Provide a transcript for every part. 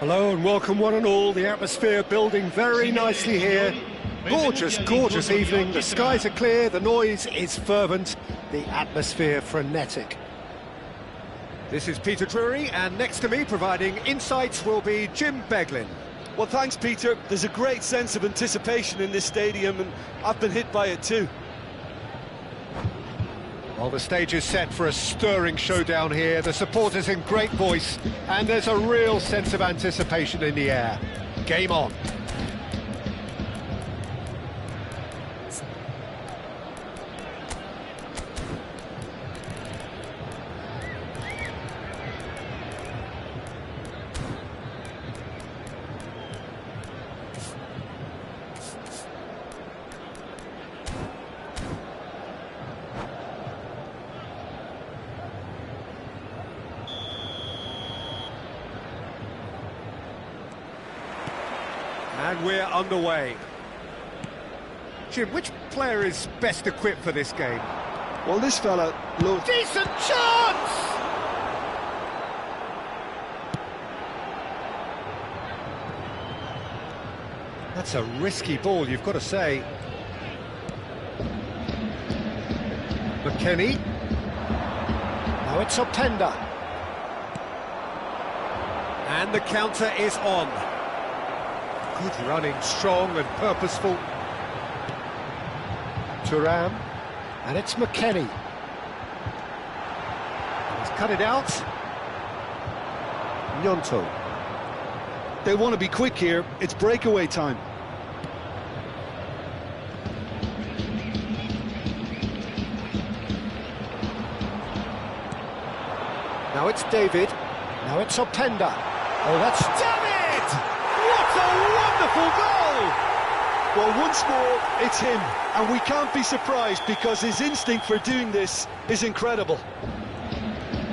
Hello and welcome one and all. The atmosphere building very nicely here. Gorgeous, gorgeous evening. The skies are clear, the noise is fervent, the atmosphere frenetic. This is Peter Drury, and next to me providing insights will be Jim Beglin. Well, thanks, Peter. There's a great sense of anticipation in this stadium, and I've been hit by it too. Well, the stage is set for a stirring showdown here. The supporters in great voice, and there's a real sense of anticipation in the air. Game on. And we're underway. Jim, which player is best equipped for this game? Well, this fella... Decent chance! That's a risky ball, you've got to say. McKennie. Now it's Openda. And the counter is on. Good running, strong and purposeful. Thuram, and it's McKennie. He's cut it out. Gnonto. They want to be quick here. It's breakaway time. Now it's David. Now it's Openda. Oh, that's... Damn it! What a wonderful goal! Well, once more, it's him. And we can't be surprised because his instinct for doing this is incredible.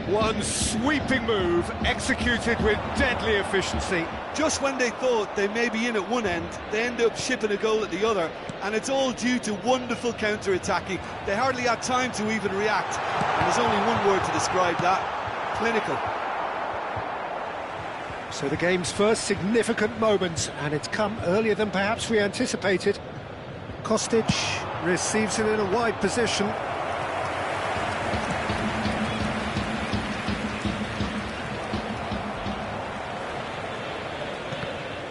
One sweeping move, executed with deadly efficiency. Just when they thought they may be in at one end, they end up shipping a goal at the other, and it's all due to wonderful counter-attacking. They hardly had time to even react, and there's only one word to describe that: clinical. So the game's first significant moment, and it's come earlier than perhaps we anticipated. Kostic receives it in a wide position.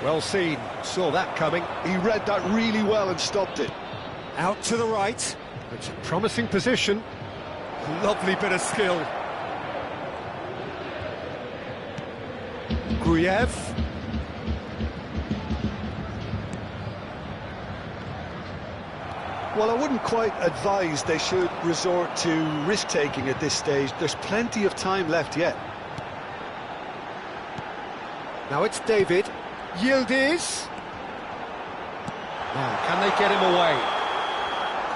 Well seen, saw that coming. He read that really well and stopped it. Out to the right, it's a promising position. Lovely bit of skill. Gruyev. Well, I wouldn't quite advise they should resort to risk-taking at this stage. There's plenty of time left yet. Now it's David. Yildiz. Now, can they get him away?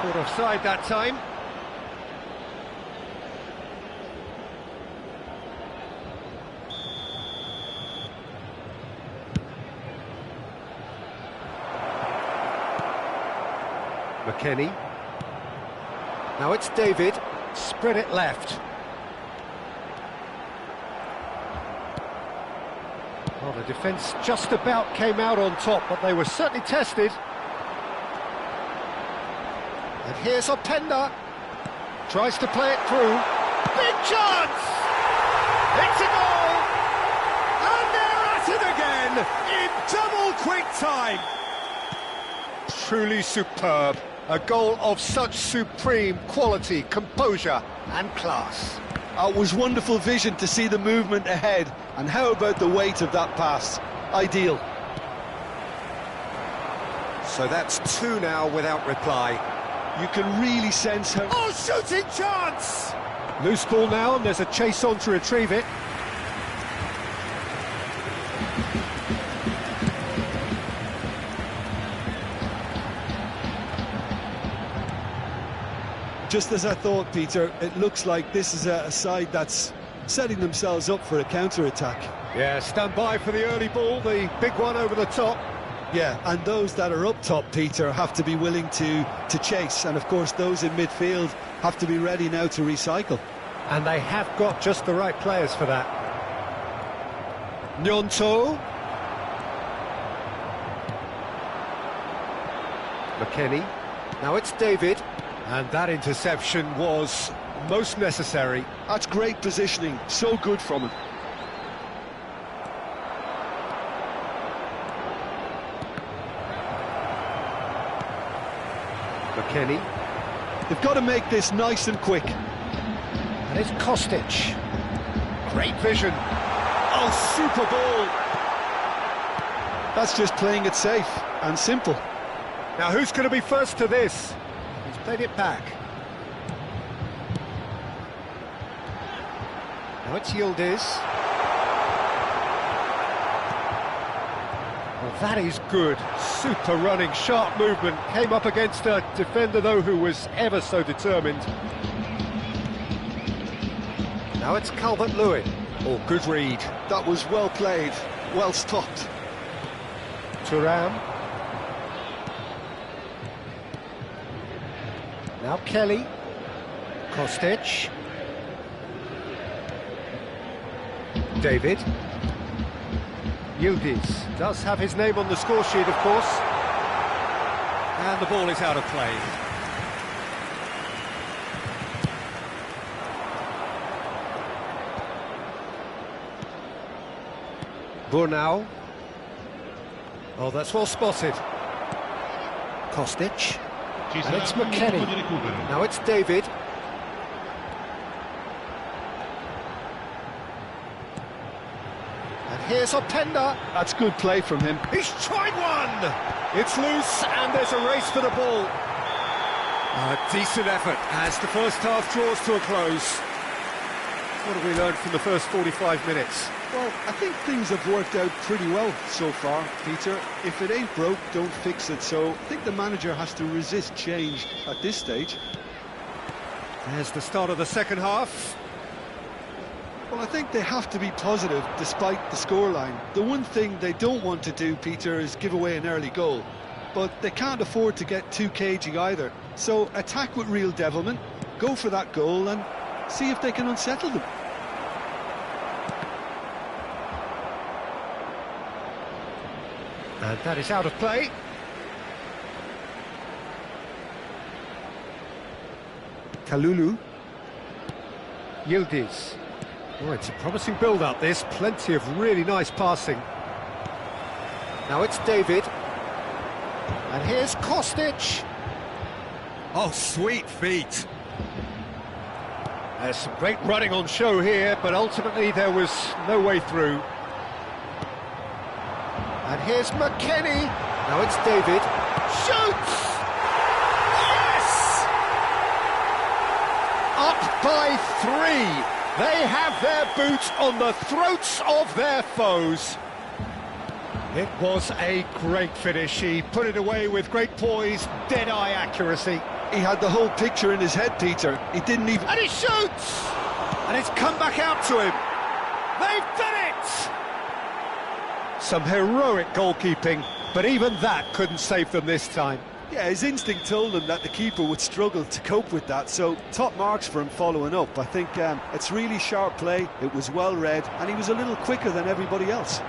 Caught offside that time. McKennie. Now it's David. Spread it left. Well, the defence just about came out on top, but they were certainly tested. And here's Openda. Tries to play it through. Big chance! It's a goal! And they're at it again in double quick time. Truly superb. A goal of such supreme quality, composure and class. It was wonderful vision to see the movement ahead, and how about the weight of that pass? Ideal. So that's two now without reply. You can really sense how... Oh, shooting chance! Loose ball now, and there's a chase on to retrieve it. Just as I thought, Peter, it looks like this is a side that's setting themselves up for a counter-attack. Yeah, stand by for the early ball, the big one over the top. Yeah, and those that are up top, Peter, have to be willing to chase. And, of course, those in midfield have to be ready now to recycle. And they have got just the right players for that. Gnonto. McKennie. Now it's David. And that interception was most necessary. That's great positioning, so good from him. McKennie. They've got to make this nice and quick. And it's Kostic. Great vision. Oh, super ball. That's just playing it safe and simple. Now who's going to be first to this? He's played it back. Now it's Yildiz. Well, that is good. Super running, sharp movement. Came up against a defender, though, who was ever so determined. Now it's Calvert-Lewin. Oh, good read. That was well played, well stopped. Thuram. Now Kelly. Kostic. David. Yildiz does have his name on the score sheet, of course. And the ball is out of play. Burnau. Oh, that's well spotted. Kostic. And it's McKennie. Now it's David. And here's Openda. That's good play from him. He's tried one! It's loose and there's a race for the ball. A decent effort as the first half draws to a close. What have we learned from the first 45 minutes? Well, I think things have worked out pretty well so far, Peter. If it ain't broke, don't fix it. So I think the manager has to resist change at this stage. There's the start of the second half. Well, I think they have to be positive despite the scoreline. The one thing they don't want to do, Peter, is give away an early goal. But they can't afford to get too cagey either. So attack with real devilment, go for that goal and see if they can unsettle them. And that is out of play. Kalulu. Yildiz. Oh, it's a promising build-up, this. Plenty of really nice passing. Now it's David. And here's Kostic. Oh, sweet feet. There's some great running on show here, but ultimately there was no way through. And here's McKennie. Now it's David. Shoots! Yes! Up by 3. They have their boots on the throats of their foes. It was a great finish. He put it away with great poise, dead-eye accuracy. He had the whole picture in his head, Peter. He didn't even... And he shoots! And it's come back out to him. They've done it! Some heroic goalkeeping, but even that couldn't save them this time. Yeah, his instinct told him that the keeper would struggle to cope with that, so top marks for him following up. I think it's really sharp play, it was well read, and he was a little quicker than everybody else.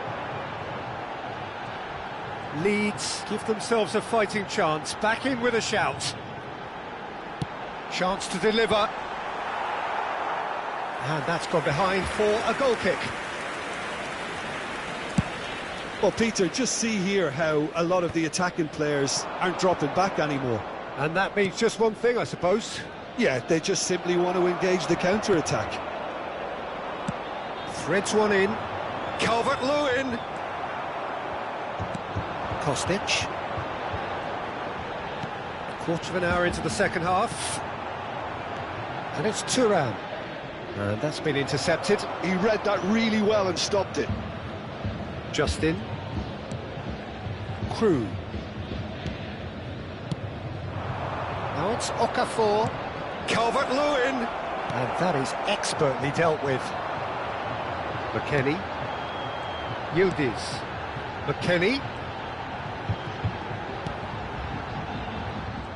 Leeds give themselves a fighting chance, back in with a shout. Chance to deliver. And that's gone behind for a goal kick. Well, Peter, just see here how a lot of the attacking players aren't dropping back anymore. And that means just one thing, I suppose. Yeah, they just simply want to engage the counter-attack. Threads one in. Calvert-Lewin. Kostic. A quarter of an hour into the second half. And it's Thuram. And that's been intercepted. He read that really well and stopped it. Justin. Crew. Now it's Okafor. Calvert-Lewin. And that is expertly dealt with. McKennie. Yildiz. McKennie.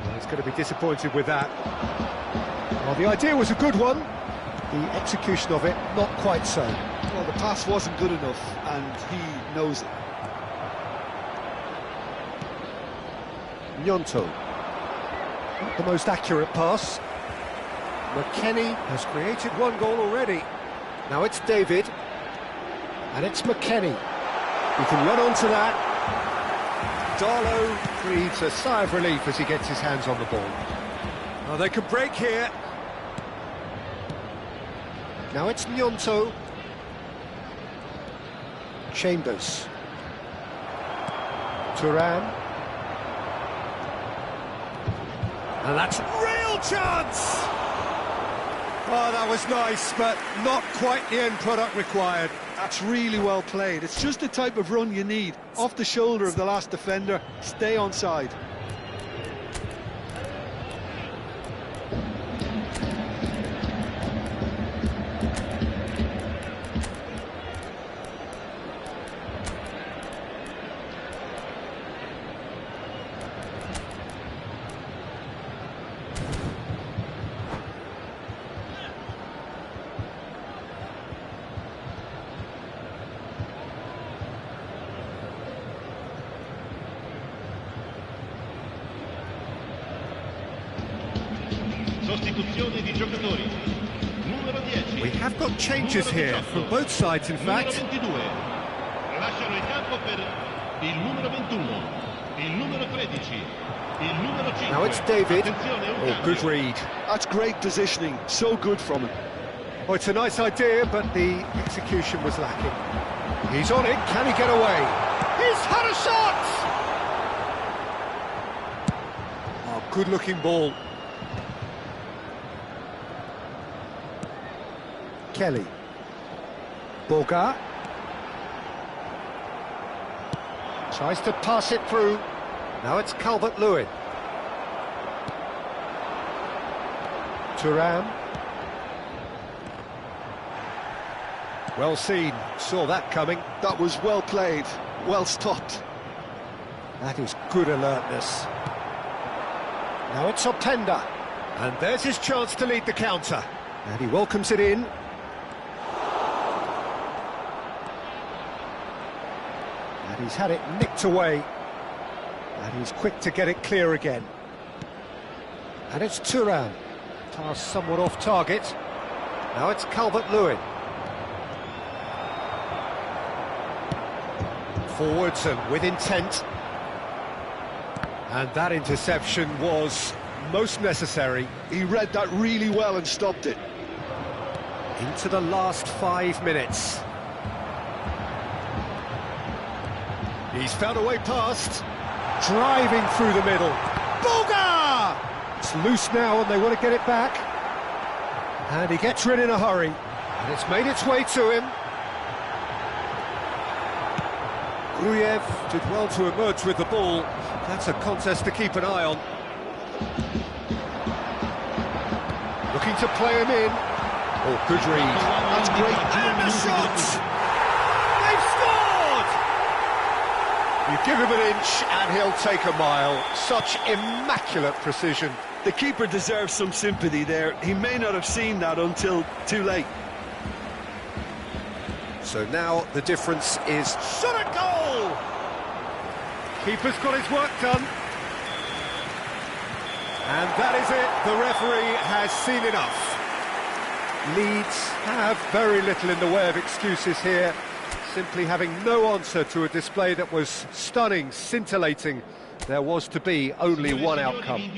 Well, he's going to be disappointed with that. Well, the idea was a good one. The execution of it, not quite so. Well, the pass wasn't good enough, and he knows it. Gnonto. Not the most accurate pass. McKennie has created one goal already. Now it's David. And it's McKennie. He can run onto that. Darlow breathes a sigh of relief as he gets his hands on the ball. Oh, they could break here. Now it's Nyonto. Chambers. Thuram. And that's real chance! Oh, that was nice, but not quite the end product required. That's really well played. It's just the type of run you need. Off the shoulder of the last defender, stay onside. Sostituzione di giocatori. Numero 10. We have got changes here from both sides, in fact. Numero 22. Lasciano il campo per il numero 21, il numero 13, il numero 5. Now it's David. Oh, good read. That's great positioning, so good from him. Oh, it's a nice idea, but the execution was lacking. He's on it, can he get away? He's had a shot! Oh, good-looking ball. Kelly. Boga. Tries to pass it through. Now it's Calvert-Lewin. Thuram. Well seen, saw that coming. That was well played, well stopped. That is good alertness. Now it's Openda. And there's his chance to lead the counter. And he welcomes it in. And he's had it nicked away. And he's quick to get it clear again. And it's Thuram. Pass somewhat off target. Now it's Calvert-Lewin. Forwards and with intent. And that interception was most necessary. He read that really well and stopped it. Into the last 5 minutes. He's found a way past. Driving through the middle. Boga! It's loose now and they want to get it back. And he gets rid in a hurry. And it's made its way to him. Gruyev did well to emerge with the ball. That's a contest to keep an eye on. Looking to play him in. Oh, good read. That's great. And the shot! They've scored! You give him an inch and he'll take a mile. Such immaculate precision. The keeper deserves some sympathy there. He may not have seen that until too late. So now the difference is shot at goal! Keeper's got his work done. And that is it, the referee has seen enough. Leeds have very little in the way of excuses here, simply having no answer to a display that was stunning, scintillating. There was to be only one outcome.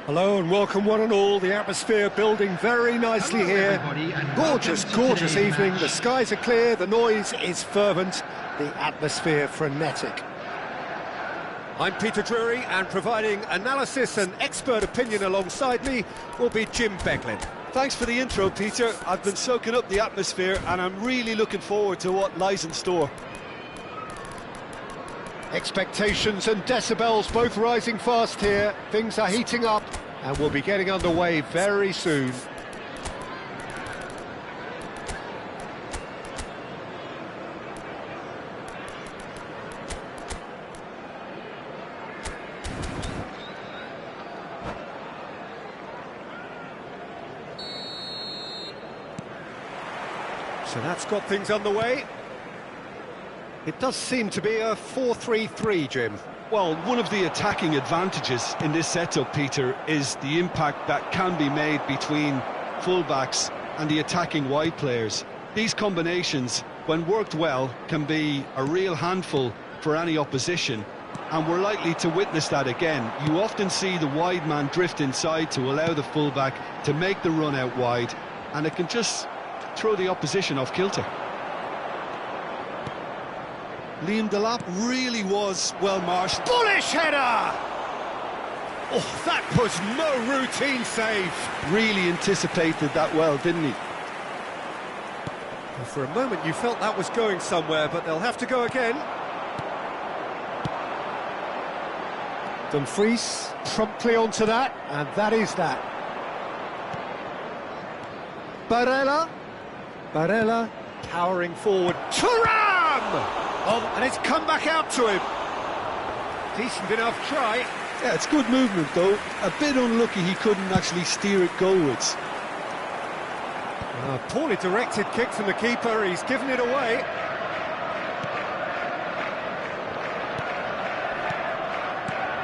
Hello and welcome one and all. The atmosphere building very nicely here. Gorgeous, gorgeous evening. The skies are clear, the noise is fervent, the atmosphere frenetic. I'm Peter Drury, and providing analysis and expert opinion alongside me will be Jim Beglin. Thanks for the intro, Peter. I've been soaking up the atmosphere and I'm really looking forward to what lies in store. Expectations and decibels both rising fast here. Things are heating up and we'll be getting underway very soon. So that's got things underway. It does seem to be a 4-3-3, Jim. Well, one of the attacking advantages in this setup, Peter, is the impact that can be made between fullbacks and the attacking wide players. These combinations, when worked well, can be a real handful for any opposition, and we're likely to witness that again. You often see the wide man drift inside to allow the fullback to make the run out wide, and it can just throw the opposition off kilter. Liam Delap really was well marshalled. Bullish header! Oh, that was no routine save. Really anticipated that well, didn't he? Well, for a moment you felt that was going somewhere, but they'll have to go again. Dumfries promptly onto that, and that is that. Barella powering forward. Thuram! Oh, and it's come back out to him. Decent enough try. Yeah, it's good movement though. A bit unlucky he couldn't actually steer it goalwards. Poorly directed kick from the keeper. He's given it away.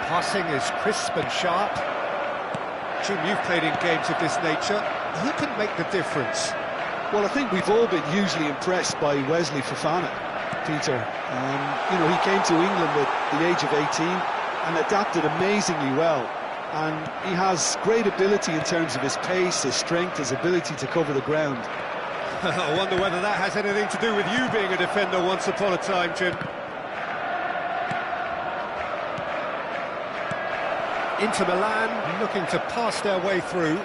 Passing is crisp and sharp. Jim, you've played in games of this nature. Who can make the difference? Well, I think we've all been hugely impressed by Wesley Fofana, Peter. You know, he came to England at the age of 18 and adapted amazingly well. And he has great ability in terms of his pace, his strength, his ability to cover the ground. I wonder whether that has anything to do with you being a defender once upon a time, Jim. Inter Milan looking to pass their way through.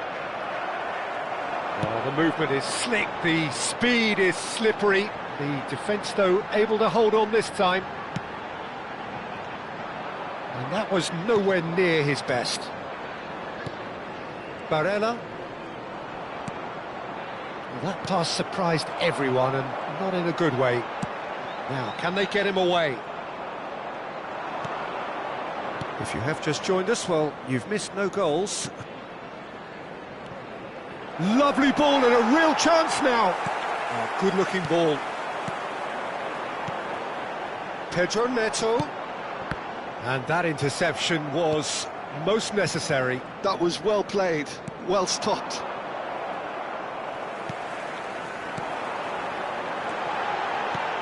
Oh, the movement is slick, the speed is slippery. The defence, though, able to hold on this time. And that was nowhere near his best. Barella. Well, that pass surprised everyone, and not in a good way. Now, can they get him away? If you have just joined us, well, you've missed no goals. Lovely ball and a real chance now. Oh, good-looking ball. Pedro Neto. And that interception was most necessary. That was well played, well stopped.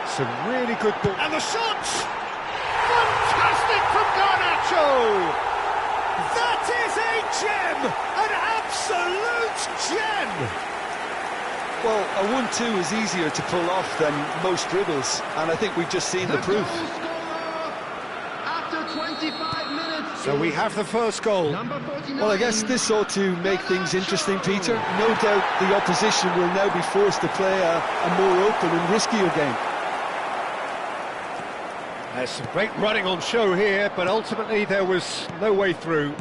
Some really good ball. And the shot! Fantastic from Garnacho! That is a gem! An absolute gem! Well, a 1-2 is easier to pull off than most dribbles, and I think we've just seen the proof. So we have the first goal. Well, I guess this ought to make things interesting, Peter. No doubt the opposition will now be forced to play a more open and riskier game. There's some great running on show here, but ultimately there was no way through.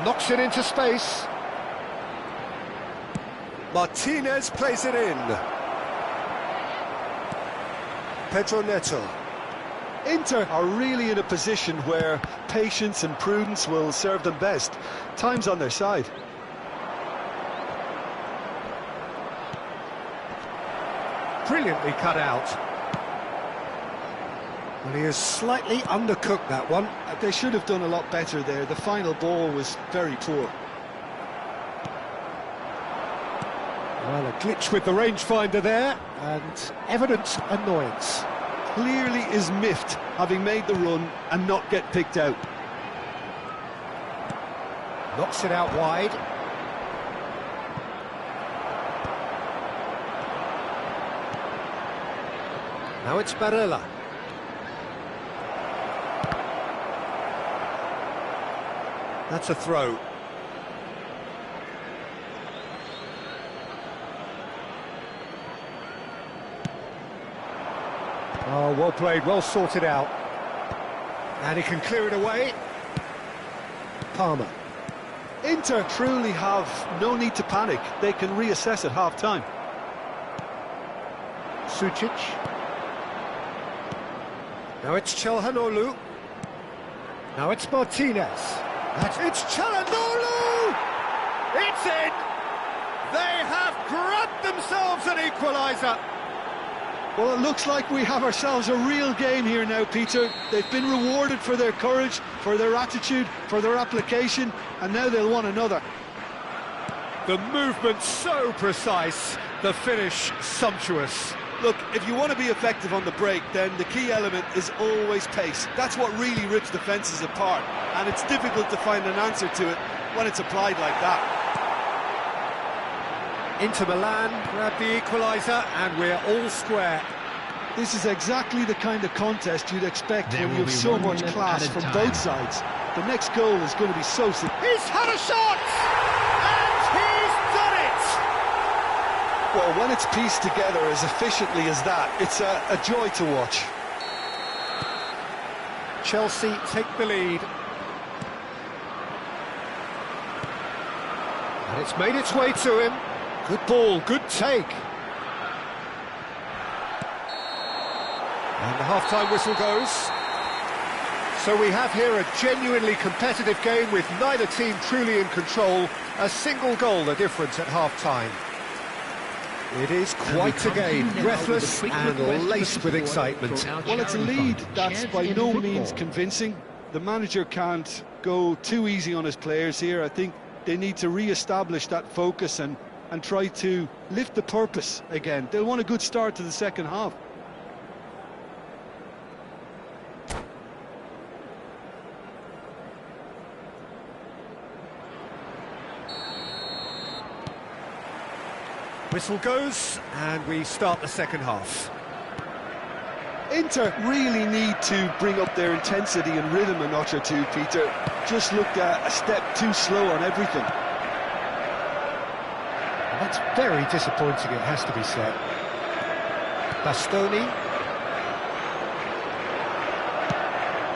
Knocks it into space. Martinez plays it in. Pedro Neto. Inter are really in a position where patience and prudence will serve them best. Time's on their side. Brilliantly cut out. Well, he has slightly undercooked that one. They should have done a lot better there. The final ball was very poor. Well, a glitch with the rangefinder there, and evident annoyance. clearly is miffed, having made the run and not get picked out. Knocks it out wide. Now it's Barella. That's a throw. Oh, well played, well sorted out. And he can clear it away. Palmer. Inter truly have no need to panic. They can reassess at half-time. Sucic. Now it's Çalhanoğlu. Now it's Martinez. It's Çalhanoğlu! It's in! They have grabbed themselves an equaliser. Well, it looks like we have ourselves a real game here now, Peter. They've been rewarded for their courage, for their attitude, for their application, and now they'll want another. The movement so precise, the finish sumptuous. Look, if you want to be effective on the break, then the key element is always pace. That's what really rips defences apart, and it's difficult to find an answer to it when it's applied like that. Inter Milan grab the equaliser, and we're all square. This is exactly the kind of contest you'd expect when you have so much class from both sides. The next goal is going to be so simple. He's had a shot! And he's done it! Well, when it's pieced together as efficiently as that, it's a joy to watch. Chelsea take the lead. And it's made its way to him. Good ball, good take. And the half-time whistle goes. So we have here a genuinely competitive game with neither team truly in control. A single goal the difference at half-time. It is quite a game, breathless and laced with excitement. Well, it's a lead that's by no means convincing. The manager can't go too easy on his players here. I think they need to re-establish that focus and try to lift the purpose again. They'll want a good start to the second half. Whistle goes, and we start the second half. Inter really need to bring up their intensity and rhythm a notch or two, Peter. Just looked a step too slow on everything. That's very disappointing, it has to be said. Bastoni.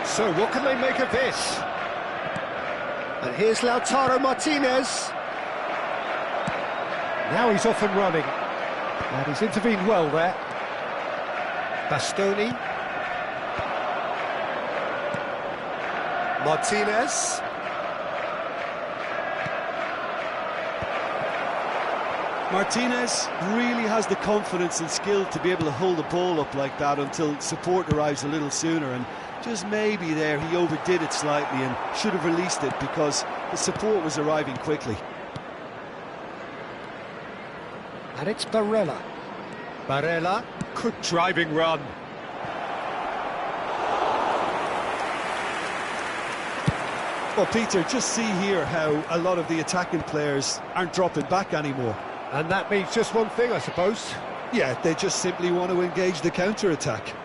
So, what can they make of this? And here's Lautaro Martinez. Now he's off and running. And he's intervened well there. Bastoni. Martinez. Martinez really has the confidence and skill to be able to hold the ball up like that until support arrives a little sooner, and just maybe there he overdid it slightly and should have released it because the support was arriving quickly. And it's Barella. Barella, good driving run. Well, Peter, just see here how a lot of the attacking players aren't dropping back anymore. And that means just one thing, I suppose. Yeah, they just simply want to engage the counter-attack.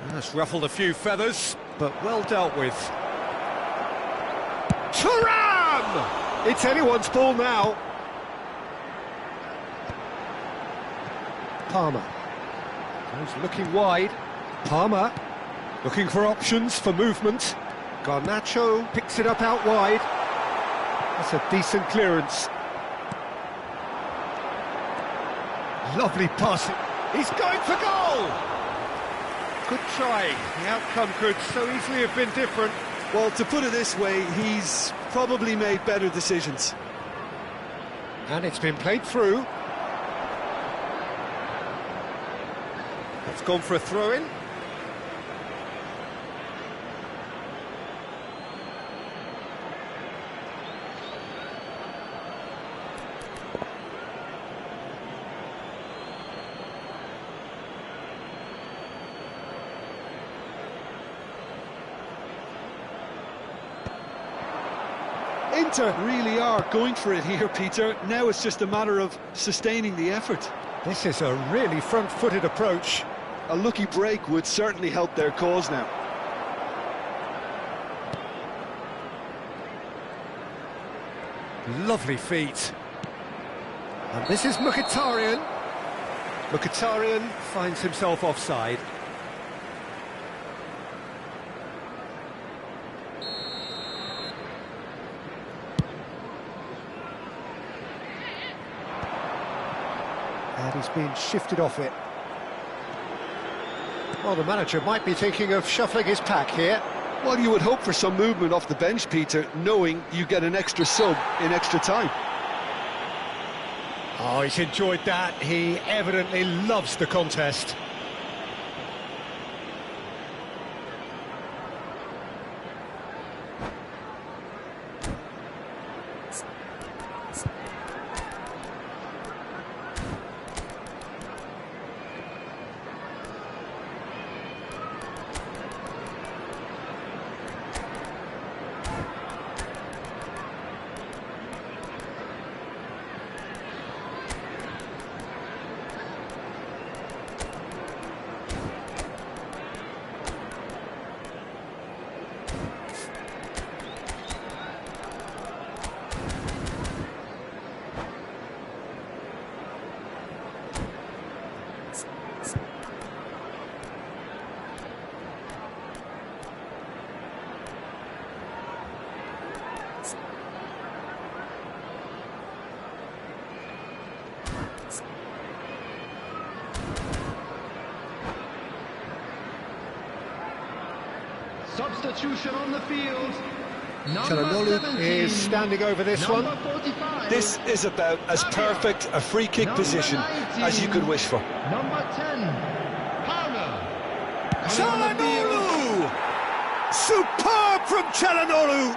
That's ruffled a few feathers, but well dealt with. Thuram! It's anyone's ball now. Palmer. Goes looking wide. Palmer looking for options for movement. Garnacho picks it up out wide. That's a decent clearance. Lovely passing. He's going for goal! Good try. The outcome could so easily have been different. Well, to put it this way, he's probably made better decisions. And it's been played through. It's gone for a throw-in. Inter really are going for it here, Peter. Now it's just a matter of sustaining the effort. This is a really front-footed approach. A lucky break would certainly help their cause now. Lovely feet. And this is Mkhitaryan. Mkhitaryan finds himself offside. And he's been shifted off it. Well, the manager might be thinking of shuffling his pack here. Well, you would hope for some movement off the bench, Peter, knowing you get an extra sub in extra time. Oh, he's enjoyed that. He evidently loves the contest. Substitution on the field. Çalhanoğlu is standing over this one. 45. This is about as perfect a free kick position as you could wish for. Number 10, Palmer. Çalhanoğlu! Superb from Çalhanoğlu!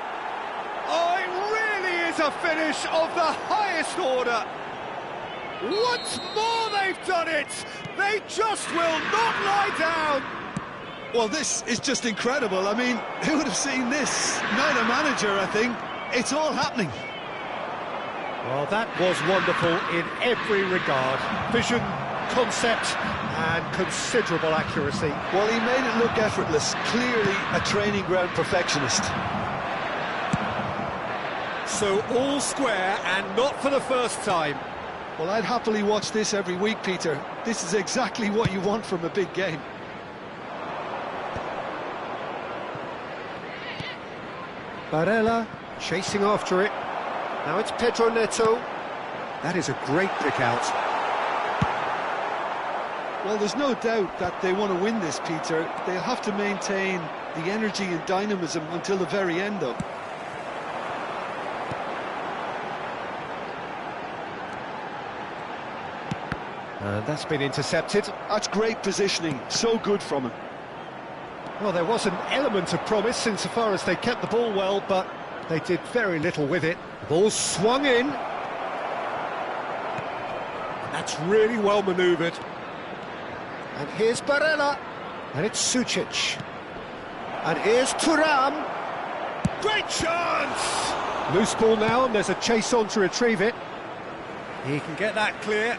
Oh, it really is a finish of the highest order. Once more they've done it! They just will not lie down! Well, this is just incredible. I mean, who would have seen this? Not a manager, I think. It's all happening. Well, that was wonderful in every regard. Vision, concept, and considerable accuracy. Well, he made it look effortless. Clearly a training ground perfectionist. So all square, and not for the first time. Well, I'd happily watch this every week, Peter. This is exactly what you want from a big game. Barella chasing after it. Now it's Pedro Neto. That is a great pick out. Well, there's no doubt that they want to win this, Peter. They'll have to maintain the energy and dynamism until the very end, though. And that's been intercepted. That's great positioning. So good from him. Well, there was an element of promise insofar as they kept the ball well, but they did very little with it. The ball swung in. That's really well manoeuvred. And here's Barella. And it's Sucic. And here's Thuram. Great chance! Loose ball now, and there's a chase on to retrieve it. He can get that clear.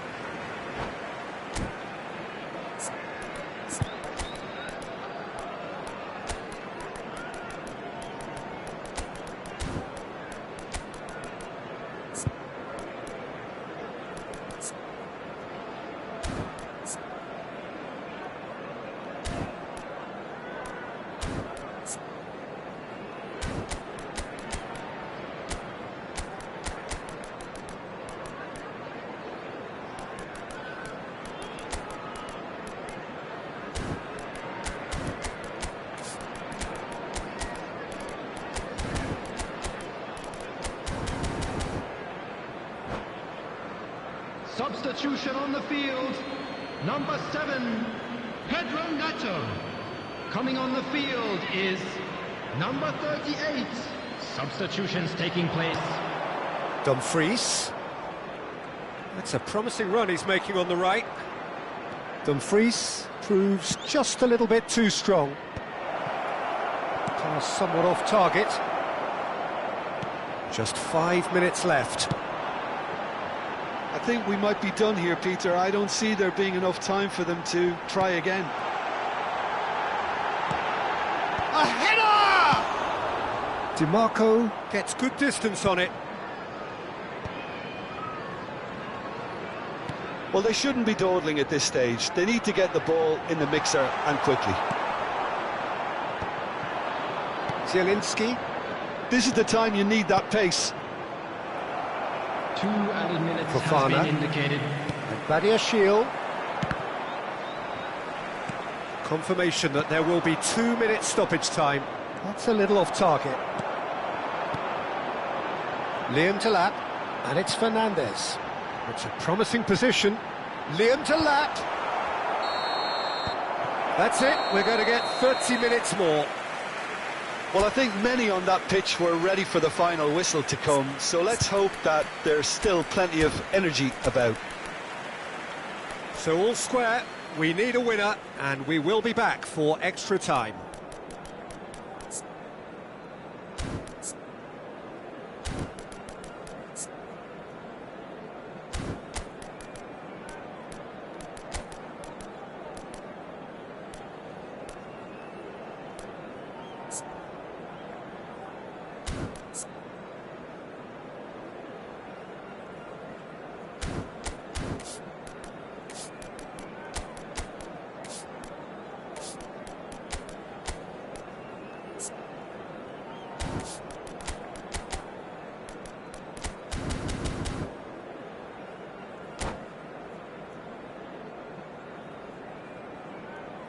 Substitution on the field. Number 7, Pedro Neto. Coming on the field is number 38. Substitutions taking place. Dumfries. That's a promising run he's making on the right. Dumfries proves just a little bit too strong. Pass somewhat off target. Just 5 minutes left. I think we might be done here, Peter. I don't see there being enough time for them to try again. A header! DiMarco gets good distance on it. Well, they shouldn't be dawdling at this stage. They need to get the ball in the mixer and quickly. Zielinski. This is the time you need that pace. 2 added minutes Fofana. has been indicated. And Badiashile. Confirmation that there will be 2 minutes stoppage time. That's a little off target. Liam Delap, and it's Fernandez. It's a promising position. Liam Delap. That's it, we're going to get 30 minutes more. Well, I think many on that pitch were ready for the final whistle to come, so let's hope that there's still plenty of energy about. So all square, we need a winner, and we will be back for extra time.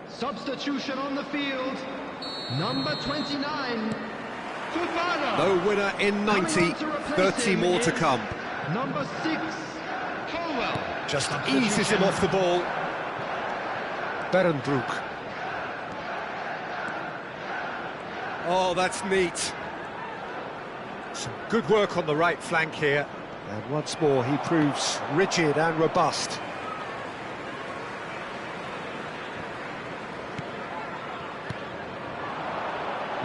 Substitution on the field. Number 29, Fofana. No winner in 90, 30 more to come. Number 6, Colwell. Just eases him off the ball. Berendroek. Oh, that's neat. Some good work on the right flank here. And once more, he proves rigid and robust.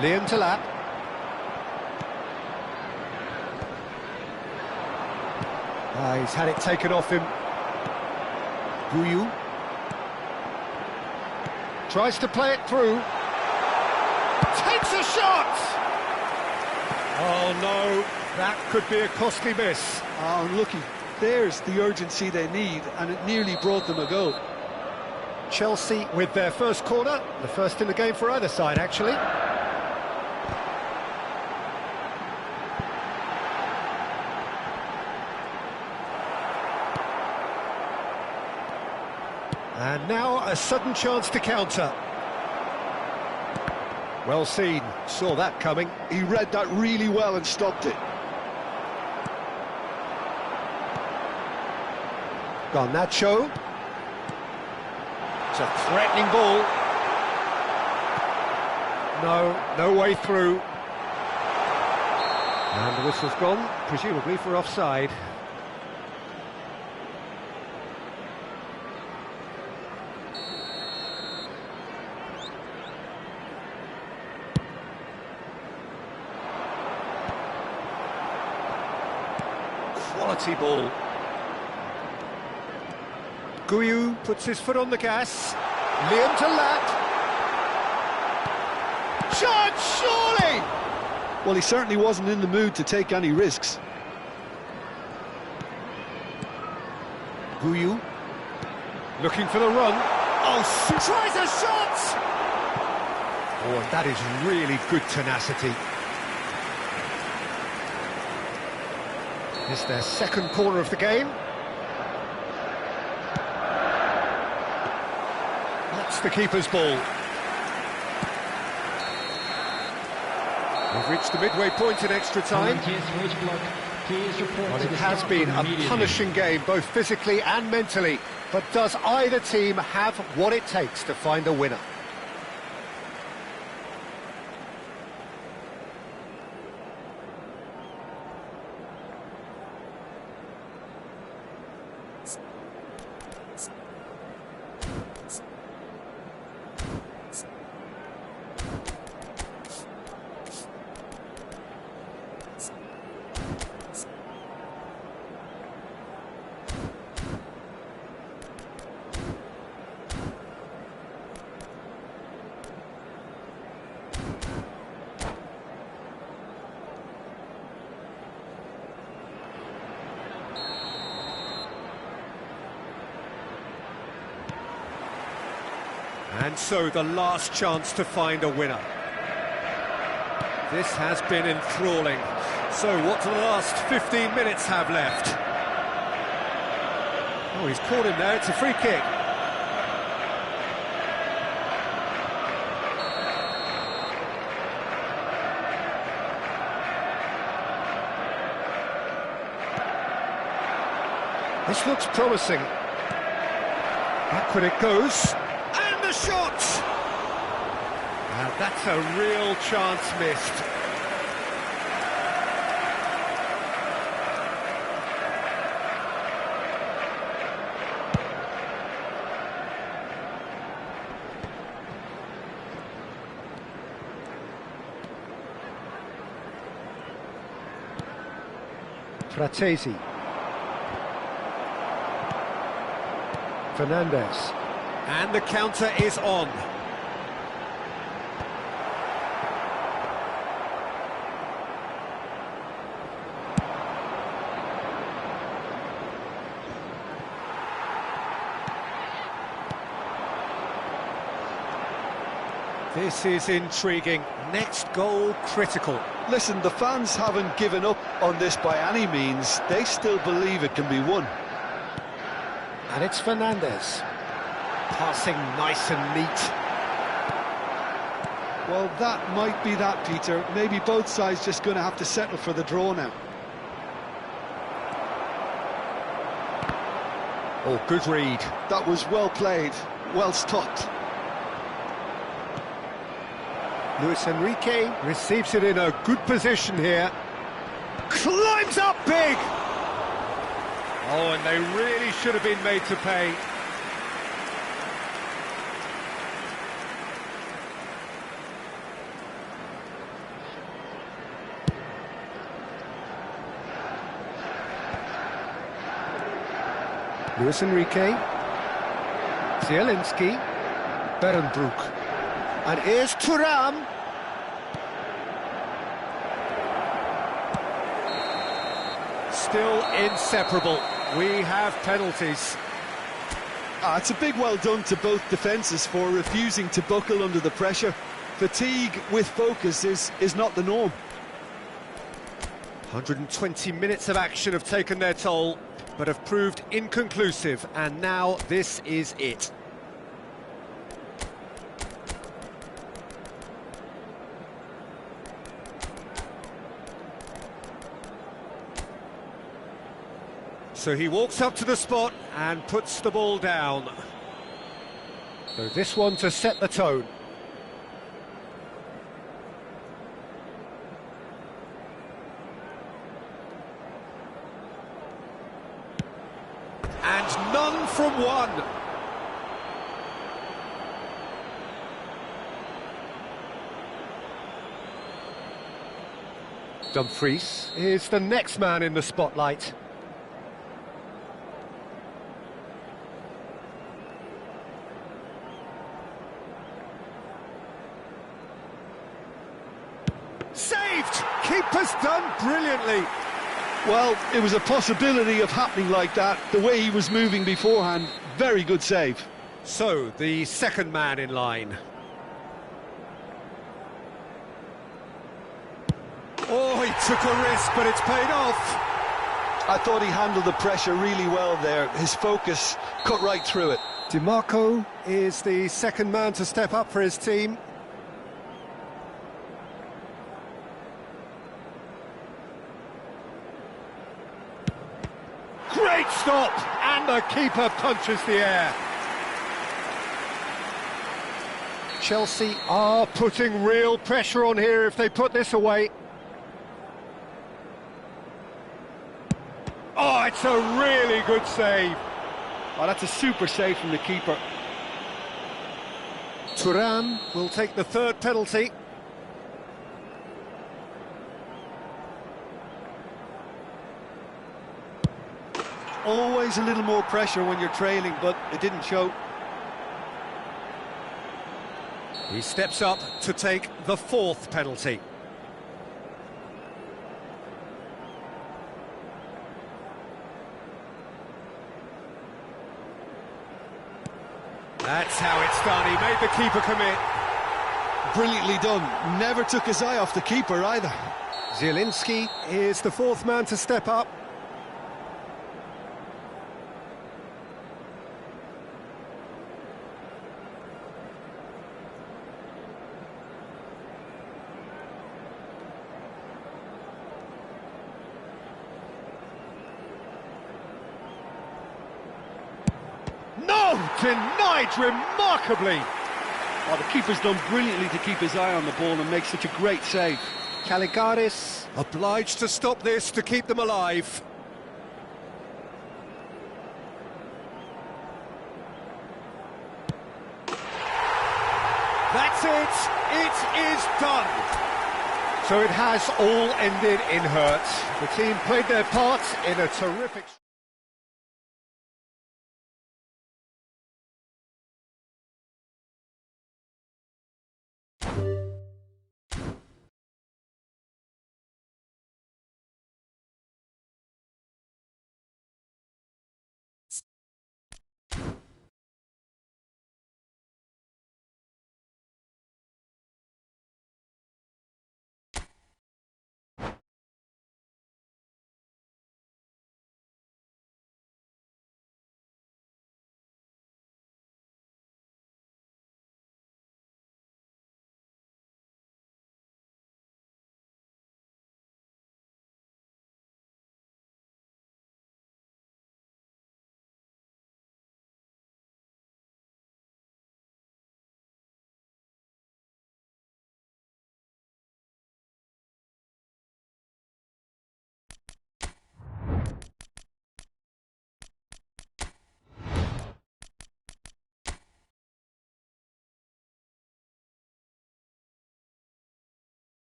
Liam Delap. He's had it taken off him. Guyu. Tries to play it through. Takes a shot! Oh no, that could be a costly miss. Oh, unlucky. There's the urgency they need, and it nearly brought them a goal. Chelsea with their first corner, the first in the game for either side, actually. And now a sudden chance to counter. Well seen, saw that coming. He read that really well and stopped it. Garnacho. It's a threatening ball. No way through. And the whistle's gone, presumably for offside. Quality ball. Guyu puts his foot on the gas. Liam Delap. Shot, surely! Well, he certainly wasn't in the mood to take any risks. Guyu looking for the run. Oh, tries a shot! Oh, that is really good tenacity. It's their second corner of the game. That's the keeper's ball. We've reached the midway point in extra time. Well, it has been a punishing game, both physically and mentally. But does either team have what it takes to find a winner? And so the last chance to find a winner. This has been enthralling. So what do the last 15 minutes have left? Oh, he's caught him there, it's a free kick. This looks promising. Backward it goes. And the shot! And that's a real chance missed. Fratesi. Fernandez. And the counter is on. This is intriguing. Next goal critical. Listen, the fans haven't given up on this by any means. They still believe it can be won. And it's Fernandez. Passing nice and neat. Well, that might be that, Peter. Maybe both sides just going to have to settle for the draw now. Oh, good read. That was well played, well stopped. Luis Enrique receives it in a good position here. Climbs up big! Oh, and they really should have been made to pay. Luis Enrique. Zielinski. Berenbroek. And here's Thuram. Still inseparable. We have penalties. It's a big well done to both defences for refusing to buckle under the pressure. Fatigue with focus is not the norm. 120 minutes of action have taken their toll, but have proved inconclusive, and now this is it. So he walks up to the spot and puts the ball down. So this one to set the tone. And none from one. Dumfries is the next man in the spotlight. Saved! Keeper's done brilliantly. Well, it was a possibility of happening like that. The way he was moving beforehand, very good save. So, the second man in line. Oh, he took a risk, but it's paid off. I thought he handled the pressure really well there. His focus cut right through it. DiMarco is the second man to step up for his team. Great stop! And the keeper punches the air. Chelsea are putting real pressure on here if they put this away. Oh, it's a really good save. Oh, that's a super save from the keeper. Thuram will take the third penalty. Always a little more pressure when you're trailing, but it didn't show. He steps up to take the fourth penalty. That's how it's done, he made the keeper commit. Brilliantly done. Never took his eye off the keeper either. Zielinski is the fourth man to step up. No! Denied remarkably! Oh, the keeper's done brilliantly to keep his eye on the ball and make such a great save. Caligaris obliged to stop this to keep them alive. That's it! It is done! So it has all ended in hurt. The team played their part in a terrific...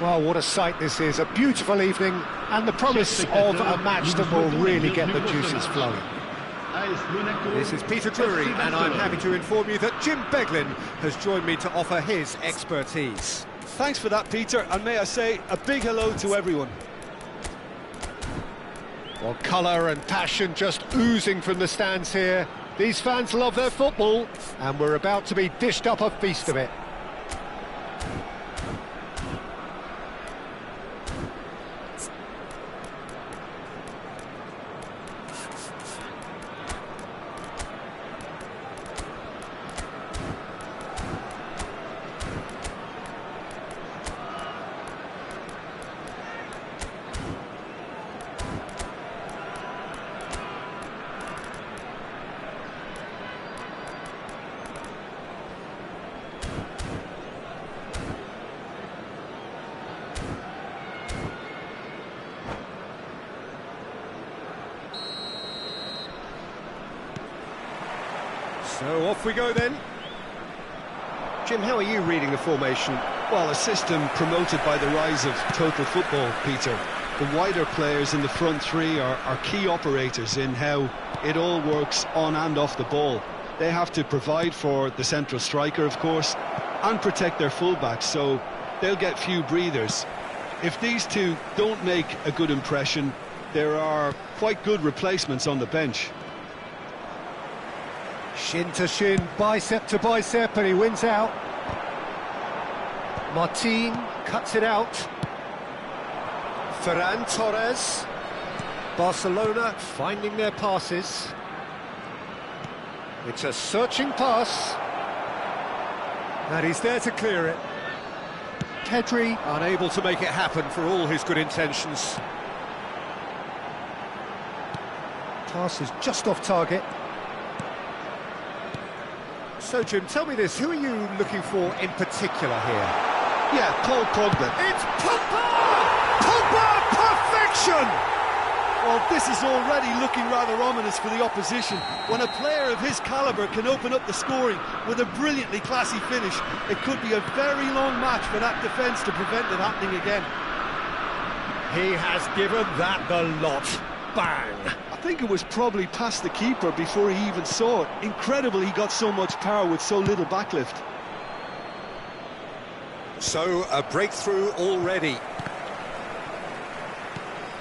Well, what a sight this is, a beautiful evening and the promise of a match that will really get the juices flowing. This is Peter Drury, and I'm happy to inform you that Jim Beglin has joined me to offer his expertise. Thanks for that, Peter, and may I say a big hello to everyone. Well, colour and passion just oozing from the stands here. These fans love their football, and we're about to be dished up a feast of it. So off we go then. Jim, how are you reading the formation? Well, a system promoted by the rise of total football, Peter. The wider players in the front three are key operators in how it all works on and off the ball. They have to provide for the central striker, of course, and protect their fullbacks, so they'll get few breathers. If these two don't make a good impression, there are quite good replacements on the bench. Shin to shin, bicep to bicep, and he wins out. Martin cuts it out. Ferran Torres. Barcelona finding their passes. It's a searching pass. And he's there to clear it. Pedri unable to make it happen for all his good intentions. Pass is just off target. So, Jim, tell me this, who are you looking for in particular here? Yeah, Paul Pogba. It's Pogba! Pogba, perfection! Well, this is already looking rather ominous for the opposition. When a player of his calibre can open up the scoring with a brilliantly classy finish, it could be a very long match for that defence to prevent it happening again. He has given that the lot. Bang! I think it was probably past the keeper before he even saw it. Incredible he got so much power with so little backlift. So, a breakthrough already.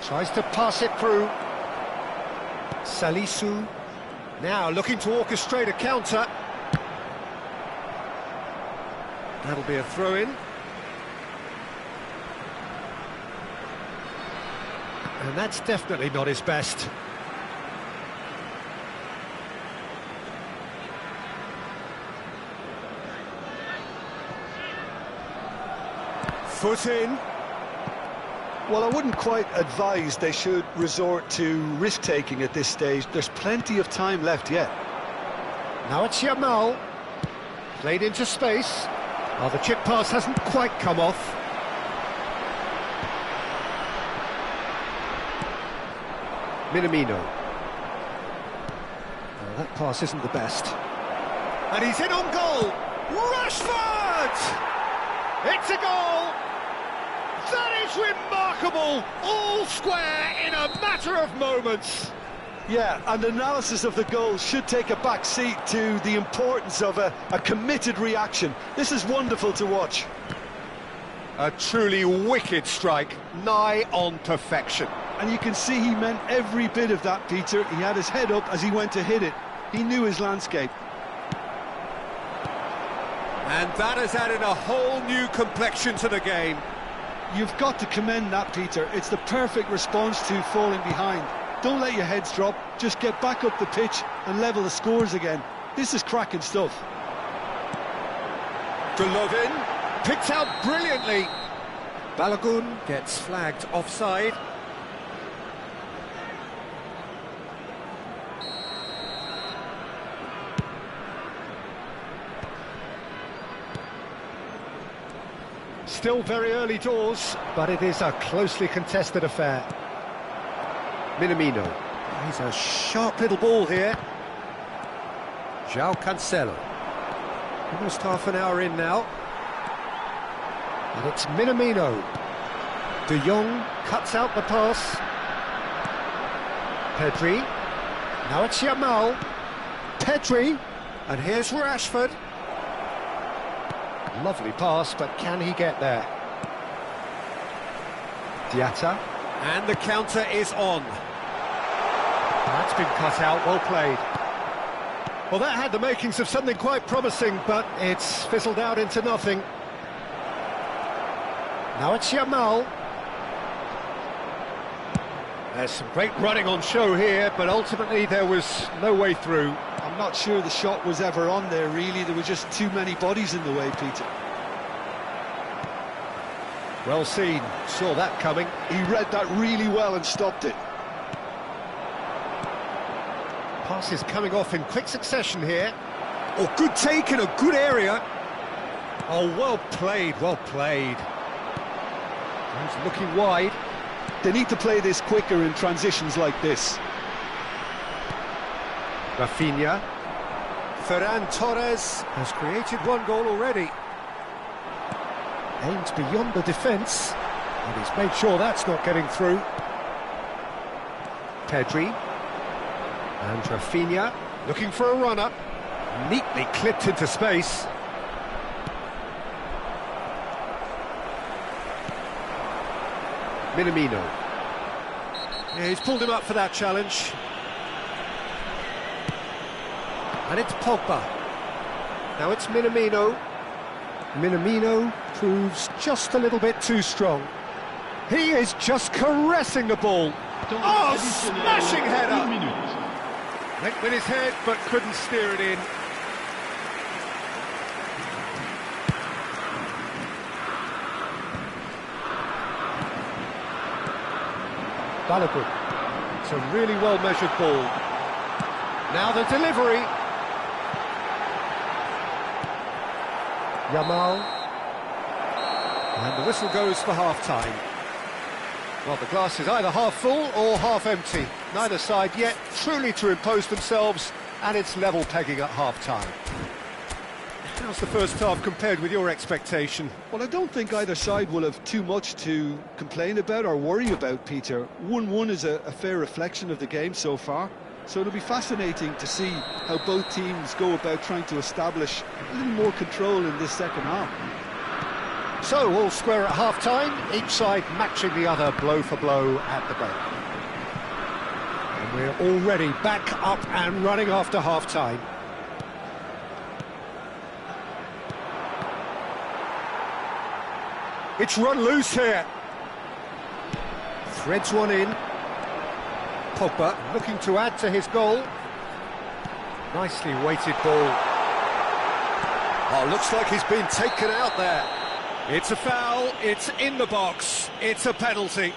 Tries to pass it through. Salisu. Now looking to orchestrate a counter. That'll be a throw-in. And that's definitely not his best. Foot in. Well, I wouldn't quite advise they should resort to risk-taking at this stage. There's plenty of time left yet. Now it's Yamal. Played into space. Oh, the chip pass hasn't quite come off. Minamino. Oh, that pass isn't the best. And he's in on goal! Rashford! It's a goal! That is remarkable! All square in a matter of moments! Yeah, and analysis of the goal should take a back seat to the importance of a committed reaction. This is wonderful to watch. A truly wicked strike, nigh on perfection. And you can see he meant every bit of that, Peter. He had his head up as he went to hit it. He knew his landscape. And that has added a whole new complexion to the game. You've got to commend that, Peter. It's the perfect response to falling behind. Don't let your heads drop. Just get back up the pitch and level the scores again. This is cracking stuff. Golovin picked out brilliantly. Balogun gets flagged offside. Still very early doors, but it is a closely contested affair. Minamino. He's a sharp little ball here. João Cancelo. Almost half an hour in now. And it's Minamino. De Jong cuts out the pass. Pedri. Now it's Yamal. Pedri. And here's Rashford. Lovely pass, but can he get there? Diatta. And the counter is on. That's been cut out, well played. Well, that had the makings of something quite promising, but it's fizzled out into nothing. Now it's Yamal. There's some great running on show here, but ultimately there was no way through. I'm not sure the shot was ever on there, really. There were just too many bodies in the way, Peter. Well seen, saw that coming. He read that really well and stopped it. Passes coming off in quick succession here. Oh, good take in a good area. Oh, well played, well played. He's looking wide. They need to play this quicker in transitions like this. Rafinha. Ferran Torres has created one goal already. Aims beyond the defence, and he's made sure that's not getting through. Pedri. And Rafinha, looking for a run-up. Neatly clipped into space. Minamino. Yeah, he's pulled him up for that challenge. And it's Pogba. Now it's Minamino. Minamino proves just a little bit too strong. He is just caressing the ball. Oh, smashing header! Went with his head, but couldn't steer it in. Balogun. It's a really well-measured ball. Now the delivery. Yamal. And the whistle goes for half-time. Well, the glass is either half full or half empty. Neither side yet truly to impose themselves, and it's level pegging at half-time. How's the first half compared with your expectation? Well, I don't think either side will have too much to complain about or worry about, Peter. 1-1 is a fair reflection of the game so far, so it'll be fascinating to see how both teams go about trying to establish a little more control in this second half. So, all square at half-time, each side matching the other blow for blow at the break. And we're already back up and running after half-time. It's run loose here. Threads one in. Pogba looking to add to his goal. Nicely weighted ball. Oh, looks like he's been taken out there. It's a foul, it's in the box, it's a penalty.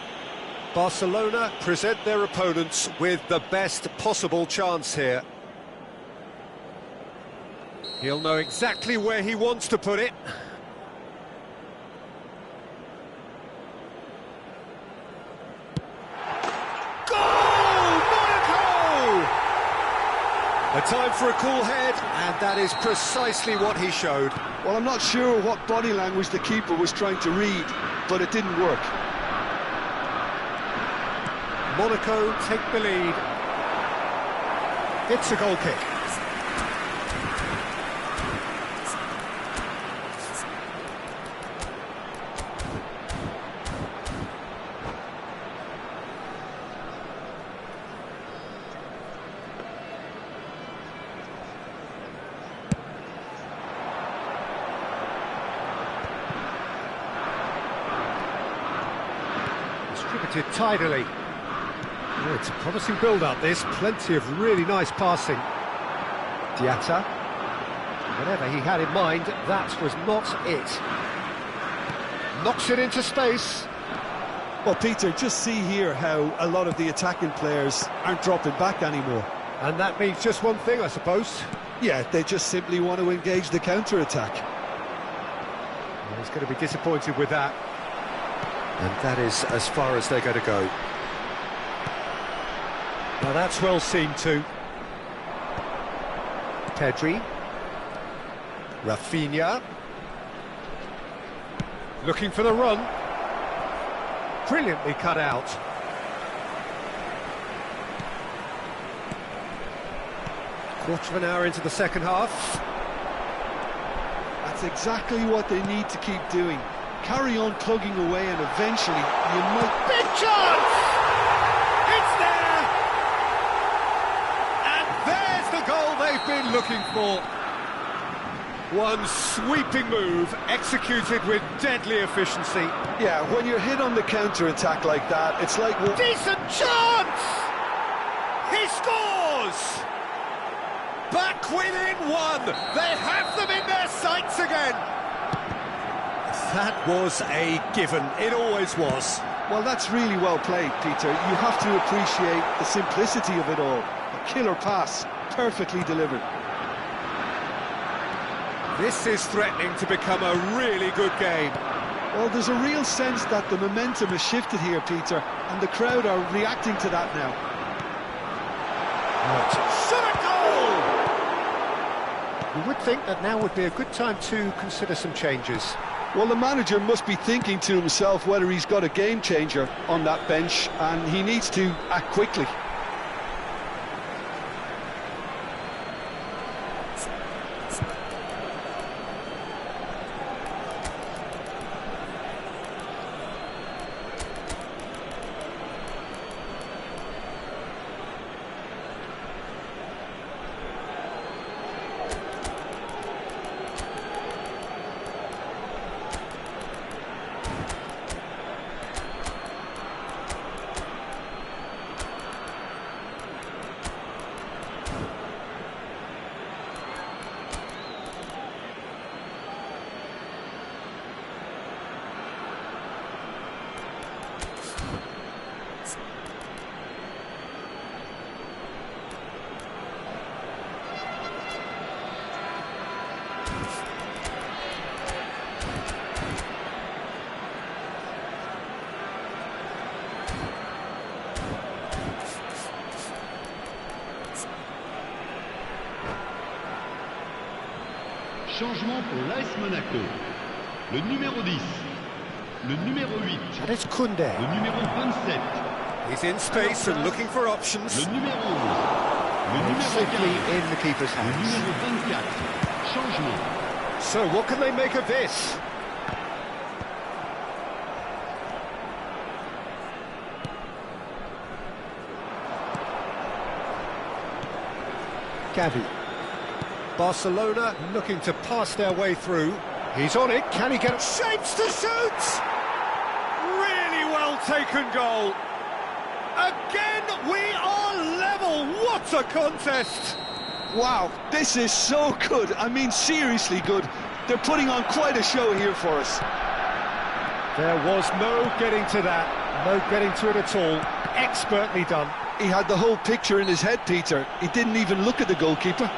Barcelona present their opponents with the best possible chance here. He'll know exactly where he wants to put it. A time for a cool head, and that is precisely what he showed. Well, I'm not sure what body language the keeper was trying to read, but it didn't work. Monaco take the lead. It's a goal kick. Distributed tidily. Oh, it's a promising build-up, this. Plenty of really nice passing. Diatta. Whatever he had in mind, that was not it. Knocks it into space. Well, Peter, just see here how a lot of the attacking players aren't dropping back anymore. And that means just one thing, I suppose. Yeah, they just simply want to engage the counter-attack. Well, he's going to be disappointed with that. And that is as far as they're going to go. Now that's well seen too. Pedri. Rafinha. Looking for the run. Brilliantly cut out. Quarter of an hour into the second half. That's exactly what they need to keep doing. Carry on plugging away and eventually you might... Big chance! It's there! And there's the goal they've been looking for. One sweeping move, executed with deadly efficiency. Yeah, when you're hit on the counter-attack like that, it's like... Well, decent chance! He scores! Back within one! They have them in their sights again! That was a given, it always was. well, that's really well played, Peter. You have to appreciate the simplicity of it all. A killer pass, perfectly delivered. This is threatening to become a really good game. Well, there's a real sense that the momentum has shifted here, Peter, and the crowd are reacting to that now. Shot a goal! You would think that now would be a good time to consider some changes. Well, the manager must be thinking to himself whether he's got a game changer on that bench, and he needs to act quickly. Changement pour l'AS Monaco. Le numéro 10, le numéro 8, And it's Koundé. le numéro 27, He's in space and looking for options. le numéro 11, le numéro Safely 15, in the keeper's le hands. numéro 24. Changement. So what can they make of this? Gavi. Barcelona looking to pass their way through. He's on it. Can he get shapes to shoot? Really well taken goal. Again, we are level. What a contest! Wow, this is so good. I mean, seriously good. They're putting on quite a show here for us. There was no getting to that. No getting to it at all. Expertly done. He had the whole picture in his head, Peter. He didn't even look at the goalkeeper.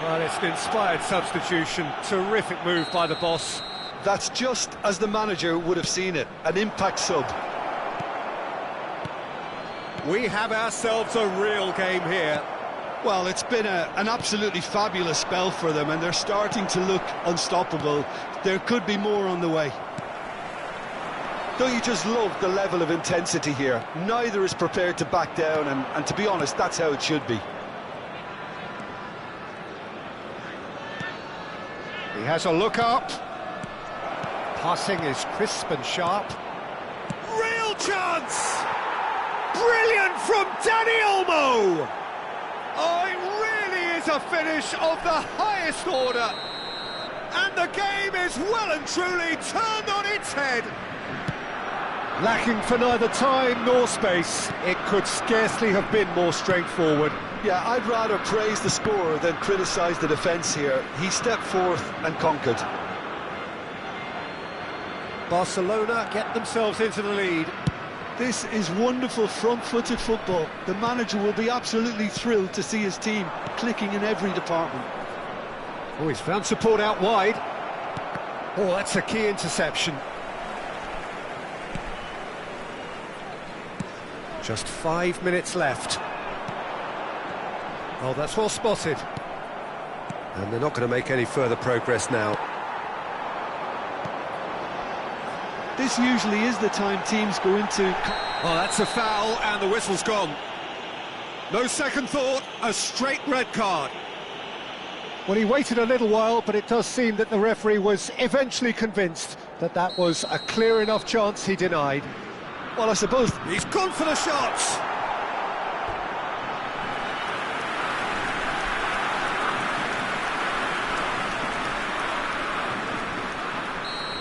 Well, it's an inspired substitution. Terrific move by the boss. That's just as the manager would have seen it. An impact sub. We have ourselves a real game here. Well, it's been an absolutely fabulous spell for them, and they're starting to look unstoppable. There could be more on the way. Don't you just love the level of intensity here? Neither is prepared to back down, and to be honest, that's how it should be. He has a look up. Passing is crisp and sharp. Real chance! Brilliant from Dani Olmo! Oh, it really is a finish of the highest order. And the game is well and truly turned on its head. Lacking for neither time nor space, it could scarcely have been more straightforward. Yeah, I'd rather praise the scorer than criticise the defence here. He stepped forth and conquered. Barcelona get themselves into the lead. This is wonderful front-footed football. The manager will be absolutely thrilled to see his team clicking in every department. Oh, he's found support out wide. Oh, that's a key interception. Just 5 minutes left. Oh, that's well spotted. And they're not going to make any further progress now. This usually is the time teams go into... Oh, that's a foul, and the whistle's gone. No second thought, a straight red card. Well, he waited a little while, but it does seem that the referee was eventually convinced that that was a clear enough chance he denied. Well, I suppose... He's gone for the shots!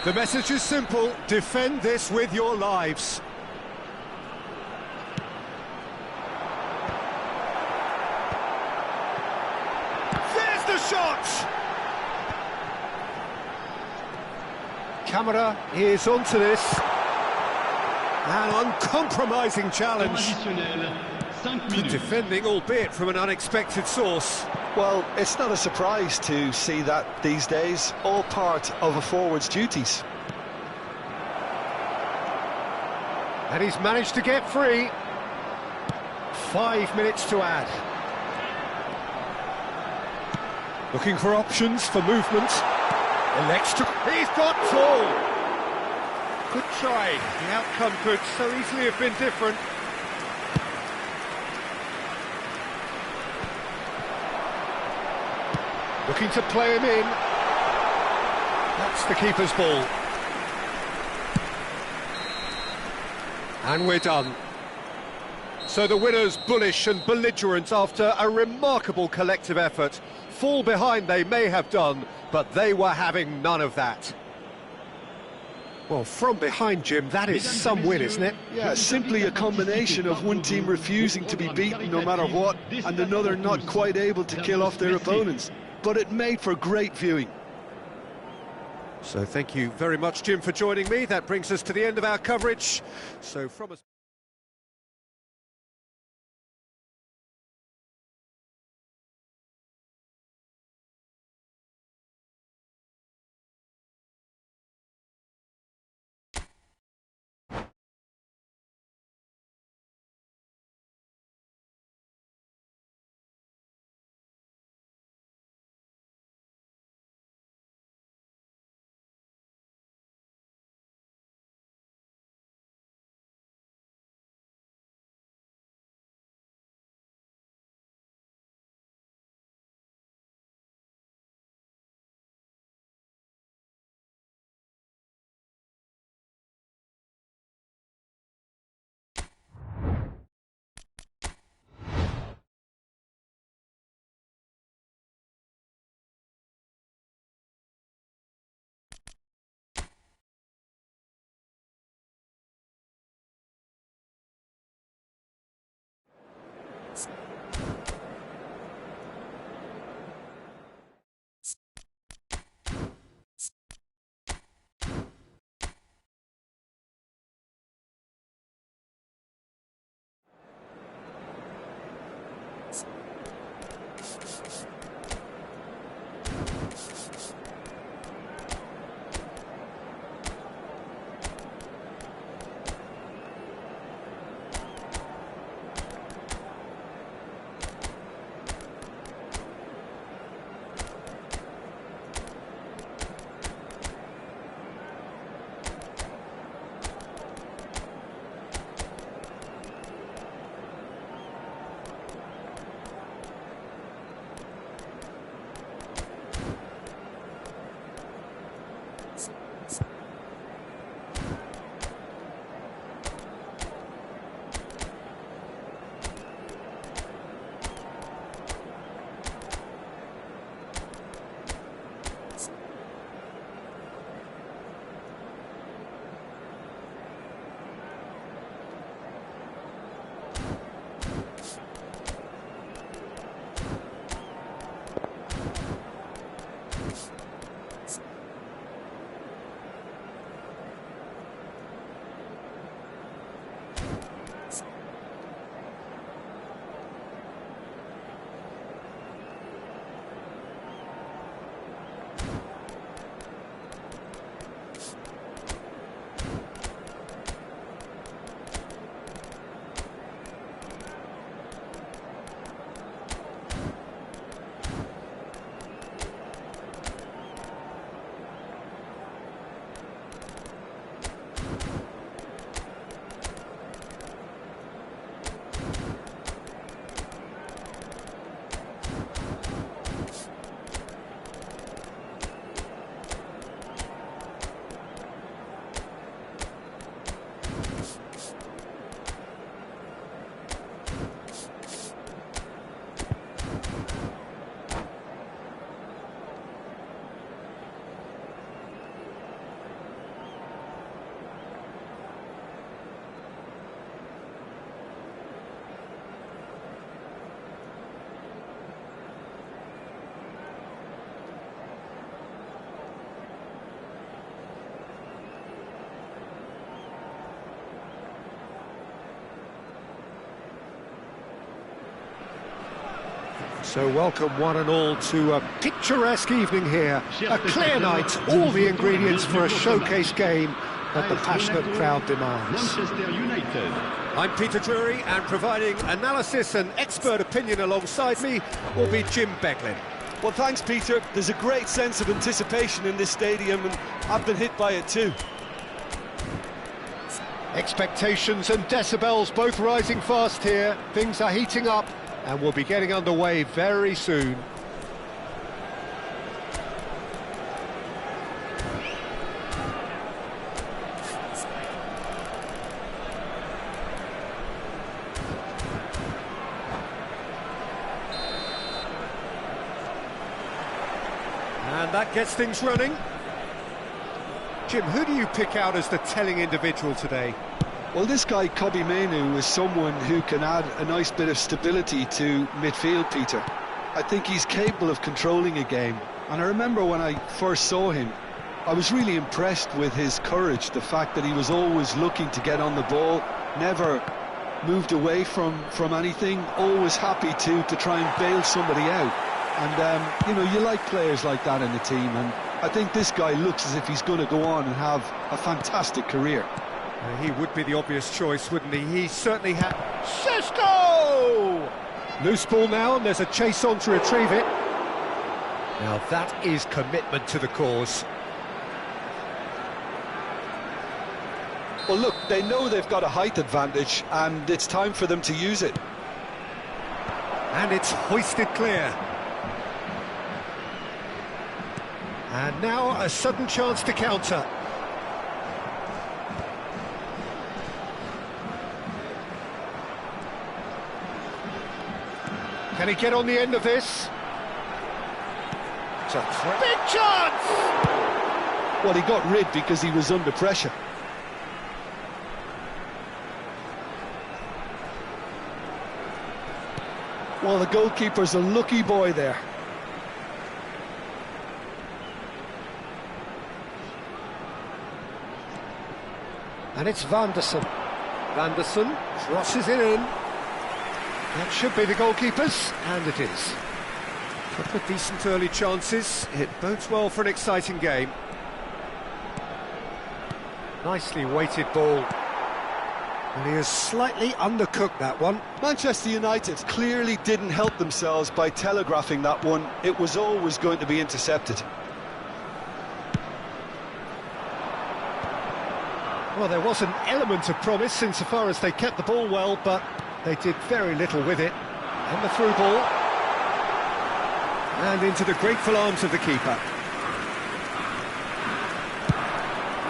The message is simple: defend this with your lives. There's the shot! Camera is onto this. An uncompromising challenge. Good defending, albeit from an unexpected source. Well, it's not a surprise to see that these days, all part of a forward's duties. And he's managed to get free. 5 minutes to add. Looking for options for movement. Elects to... He's got full! Good try. The outcome could so easily have been different. Looking to play him in. That's the keeper's ball. And we're done. So the winners bullish and belligerent after a remarkable collective effort. Fall behind they may have done, but they were having none of that. Well, from behind, Jim, that is some win, isn't it? Yeah, simply a combination of one team refusing to be beaten no matter what, and another not quite able to kill off their opponents. But it made for great viewing. So thank you very much, Jim, for joining me. That brings us to the end of our coverage. So from us... So welcome one and all to a picturesque evening here. A clear night, all the ingredients for a showcase game that the passionate crowd demands. Manchester United. I'm Peter Drury, and providing analysis and expert opinion alongside me will be Jim Beglin. Well, thanks, Peter. There's a great sense of anticipation in this stadium, and I've been hit by it too. Expectations and decibels both rising fast here. Things are heating up, and we'll be getting underway very soon. And that gets things running. Jim, who do you pick out as the telling individual today? Well, this guy, Kobbie Mainoo, is someone who can add a nice bit of stability to midfield, Peter. I think he's capable of controlling a game. And I remember when I first saw him, I was really impressed with his courage, the fact that he was always looking to get on the ball, never moved away from anything, always happy to try and bail somebody out. And, you know, you like players like that in the team, and I think this guy looks as if he's going to go on and have a fantastic career. He would be the obvious choice, wouldn't he? He certainly had... Sesko! Loose ball now, and there's a chase on to retrieve it. Now that is commitment to the cause. Well, look, they know they've got a height advantage, and it's time for them to use it. And it's hoisted clear. And now a sudden chance to counter. Can he get on the end of this? It's a big chance! Well, he got rid because he was under pressure. Well, the goalkeeper's a lucky boy there. And it's Vanderson. Vanderson crosses it in. That should be the goalkeeper's, and it is. Couple of decent early chances. It bodes well for an exciting game. Nicely weighted ball. And he has slightly undercooked that one. Manchester United clearly didn't help themselves by telegraphing that one. It was always going to be intercepted. Well, there was an element of promise insofar as they kept the ball well, but they did very little with it. And the through ball. And into the grateful arms of the keeper.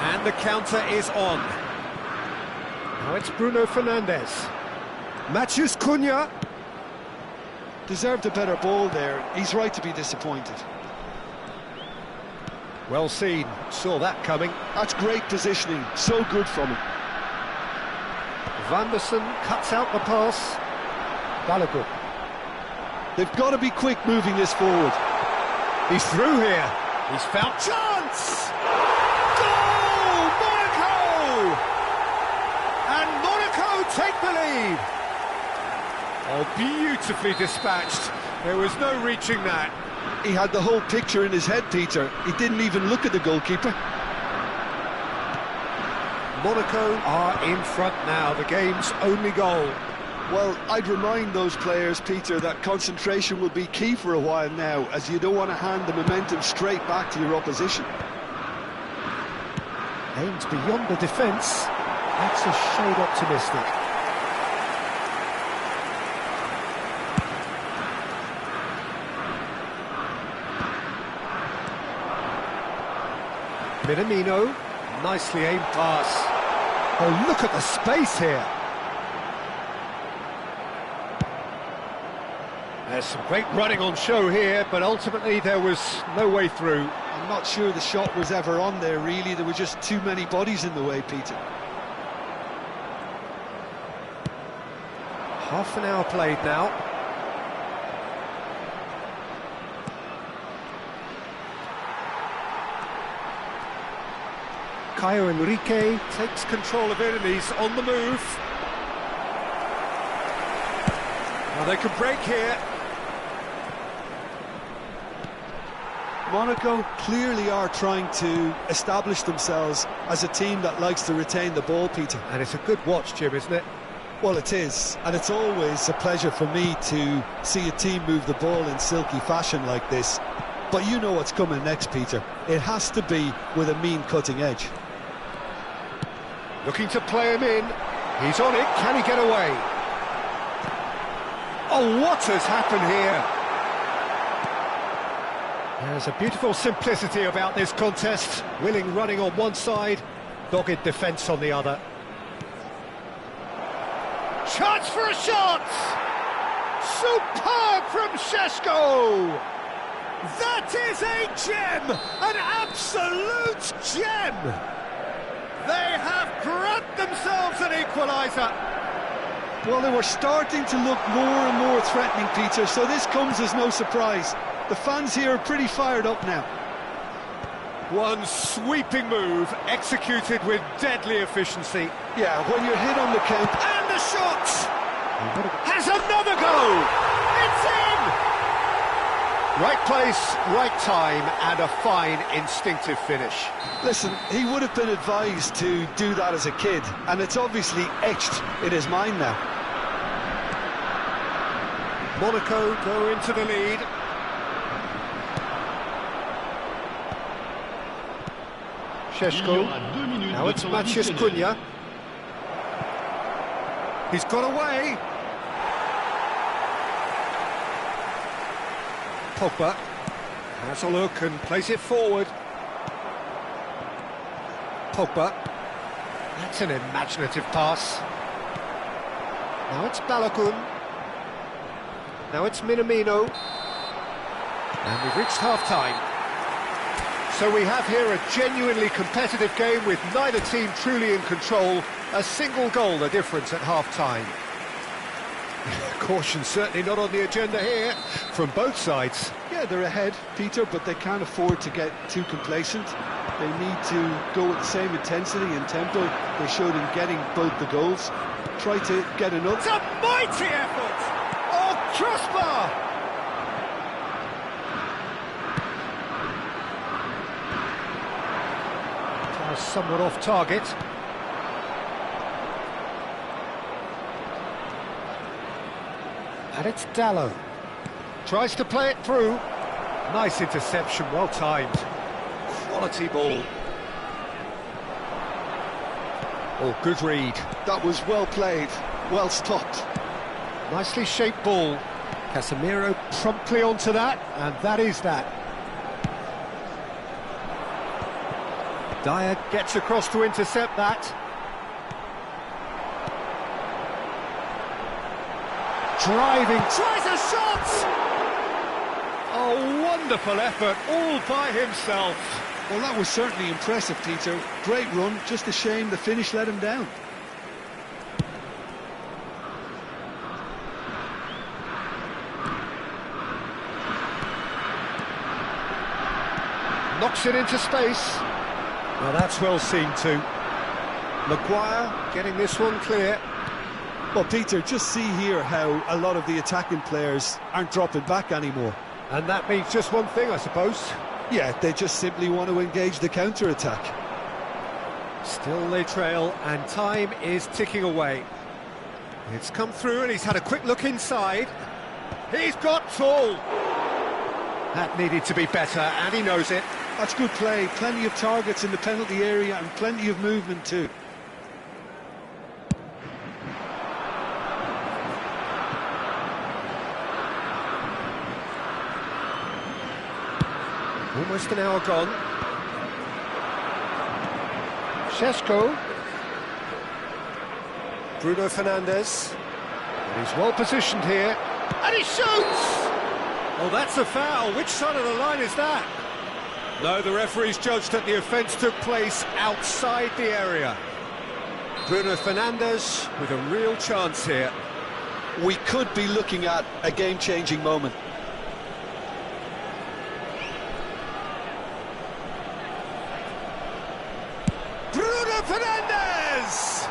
And the counter is on. Now it's Bruno Fernandes. Matheus Cunha. Deserved a better ball there. He's right to be disappointed. Well seen. Saw that coming. That's great positioning. So good from him. Vanderson cuts out the pass. Balogun. They've got to be quick moving this forward. He's through here. He's found chance! Goal! Monaco! And Monaco take the lead. Oh, beautifully dispatched. There was no reaching that. He had the whole picture in his head, Peter. He didn't even look at the goalkeeper. Monaco are in front now, the game's only goal. Well, I'd remind those players, Peter, that concentration will be key for a while now, as you don't want to hand the momentum straight back to your opposition. Aims beyond the defence. That's a shade optimistic. Minamino, nicely aimed pass. Oh, look at the space here. There's some great running on show here, but ultimately there was no way through. I'm not sure the shot was ever on there, really. There were just too many bodies in the way, Peter. Half an hour played now. Caio Henrique takes control of it and he's on the move. Well, they can break here. Monaco clearly are trying to establish themselves as a team that likes to retain the ball, Peter. And it's a good watch, Jim, isn't it? Well, it is, and it's always a pleasure for me to see a team move the ball in silky fashion like this. But you know what's coming next, Peter. It has to be with a mean cutting edge. Looking to play him in. He's on it. Can he get away? Oh, what has happened here? There's a beautiful simplicity about this contest. Willing running on one side, dogged defence on the other. Chance for a shot! Superb from Šeško! That is a gem! An absolute gem! They have grabbed themselves an equaliser. Well, they were starting to look more and more threatening, Peter, so this comes as no surprise. The fans here are pretty fired up now. One sweeping move, executed with deadly efficiency. Yeah, when you're hit on the count. And the shot! Has another go! It's in! Right place, right time, and a fine instinctive finish. Listen, he would have been advised to do that as a kid, and it's obviously etched in his mind now. Monaco go into the lead. Šeško. Now it's Maciej Cunha. He's got away. Pogba has a look and plays it forward. Pogba. That's an imaginative pass. Now it's Balogun. Now it's Minamino. And we've reached half-time. So we have here a genuinely competitive game with neither team truly in control. A single goal the difference at half-time. Caution certainly not on the agenda here from both sides. Yeah, they're ahead, Peter, but they can't afford to get too complacent. They need to go with the same intensity and tempo they showed in getting both the goals. Try to get another. It's a mighty effort! Oh, crossbar! Somewhat off target. And it's Dallo. Tries to play it through. Nice interception, well timed. Quality ball. Oh, good read. That was well played, well stopped. Nicely shaped ball. Casemiro promptly onto that, and that is that. Dyer gets across to intercept that. Driving, tries a shot! Oh, wonderful effort, all by himself. Well, that was certainly impressive, Peter. Great run, just a shame the finish let him down. Knocks it into space. Well, that's well seen too. Maguire getting this one clear. Well, Peter, just see here how a lot of the attacking players aren't dropping back anymore. And that means just one thing, I suppose. Yeah, they just simply want to engage the counter-attack. Still they trail, and time is ticking away. It's come through, and he's had a quick look inside. He's got tall. That needed to be better, and he knows it. That's good play, plenty of targets in the penalty area and plenty of movement too. Almost an hour gone. Šeško. Bruno Fernandes. And he's well positioned here. And he shoots! Oh, that's a foul. Which side of the line is that? No, the referee's judged that the offence took place outside the area. Bruno Fernandes with a real chance here. We could be looking at a game-changing moment. Bruno Fernandes!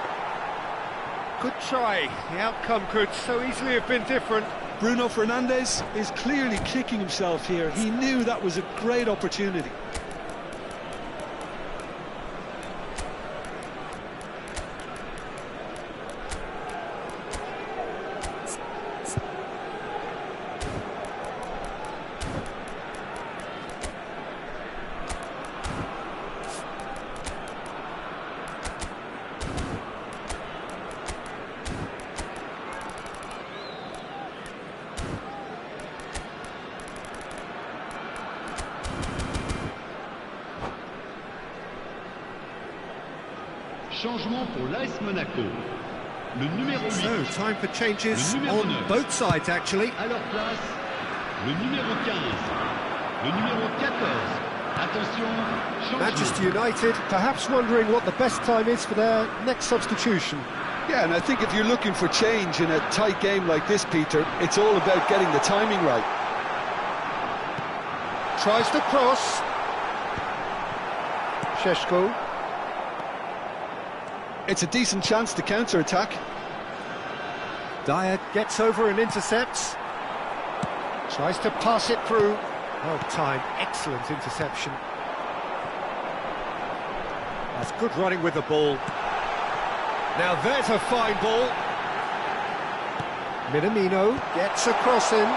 Good try. The outcome could so easily have been different. Bruno Fernandes is clearly kicking himself here. He knew that was a great opportunity. Changement pour l'AS Monaco. Le numéro 8. So, time for changes on 9. both sides, actually. À leur place, le numéro 15. Le numéro 14. Attention, changement. Manchester United perhaps wondering what the best time is for their next substitution. Yeah, and I think if you're looking for change in a tight game like this, Peter, it's all about getting the timing right. Tries to cross. Šeško. It's a decent chance to counter-attack. Dyer gets over and intercepts. Tries to pass it through. Well timed, excellent interception. That's good running with the ball. Now there's a fine ball. Minamino gets a cross in.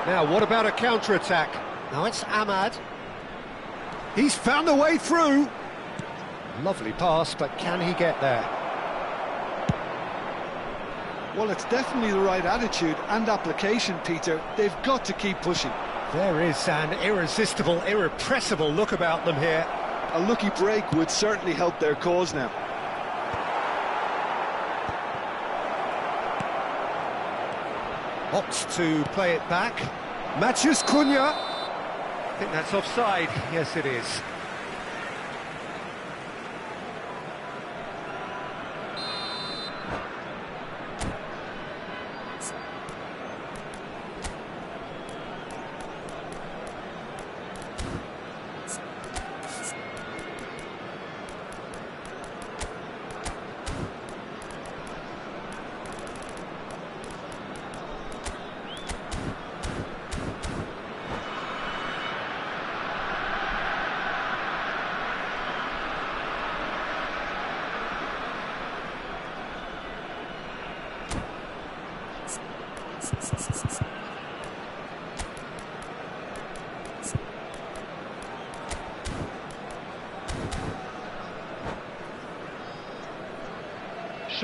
Now what about a counter-attack? Now it's Ahmad. He's found a way through. Lovely pass, but can he get there? Well, it's definitely the right attitude and application, Peter. They've got to keep pushing. There is an irresistible, irrepressible look about them here. A lucky break would certainly help their cause now. Opts to play it back. Matches Cunha. I think that's offside. Yes, it is.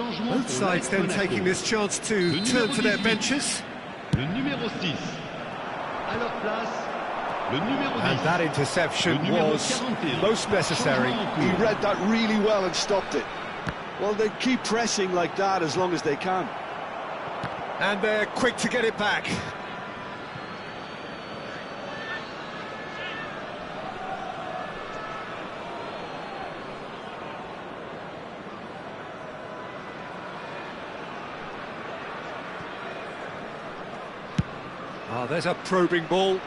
Both sides then taking this chance to turn to their benches. Le numéro 6. À leur place, le numéro 10. And that interception was most necessary. He read that really well and stopped it. Well, they keep pressing like that as long as they can. And they're quick to get it back. Oh, there's a probing ball.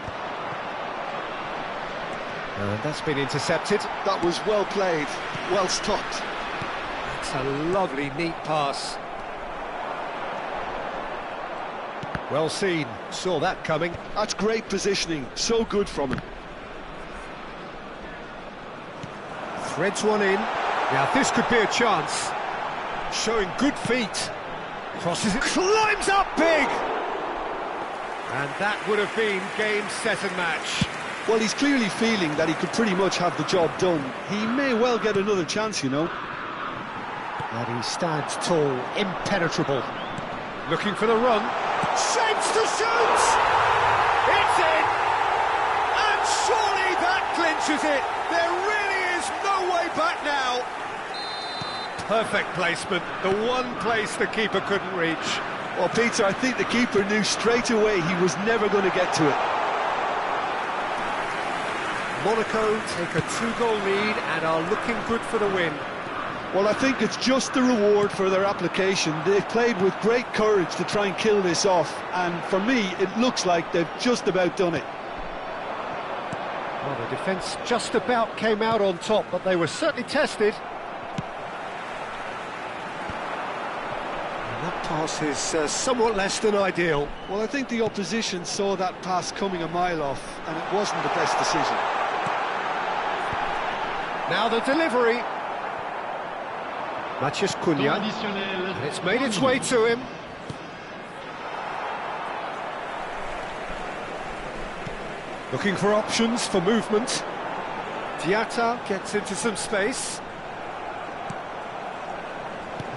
And that's been intercepted. That was well played, well stopped. It's a lovely, neat pass. Well seen, saw that coming. That's great positioning, so good from him. Threads one in. Now this could be a chance. Showing good feet. Crosses it, climbs up big! And that would have been game, set and match. Well, he's clearly feeling that he could pretty much have the job done. He may well get another chance, you know. And he stands tall, impenetrable. Looking for the run. Shapes to shoot! It's in! And surely that clinches it! There really is no way back now! Perfect placement, the one place the keeper couldn't reach. Well, Peter, I think the keeper knew straight away he was never going to get to it. Monaco take a 2-goal lead and are looking good for the win. Well, I think it's just the reward for their application. They've played with great courage to try and kill this off, and for me, it looks like they've just about done it. Well, the defence just about came out on top, but they were certainly tested. And that pass is somewhat less than ideal. Well, I think the opposition saw that pass coming a mile off, and it wasn't the best decision. Now the delivery. Matthias Cunha. And it's made its way to him. Looking for options for movement. Diatta gets into some space.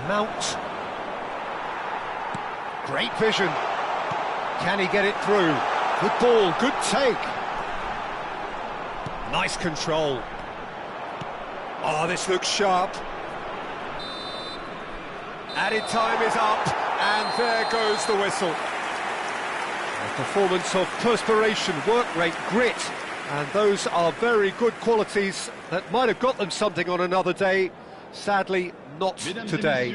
Mount. Great vision. Can he get it through? Good ball, good take. Nice control. Oh, this looks sharp. Added time is up, and there goes the whistle. A performance of perspiration, work rate, grit, and those are very good qualities that might have got them something on another day. Sadly, not today.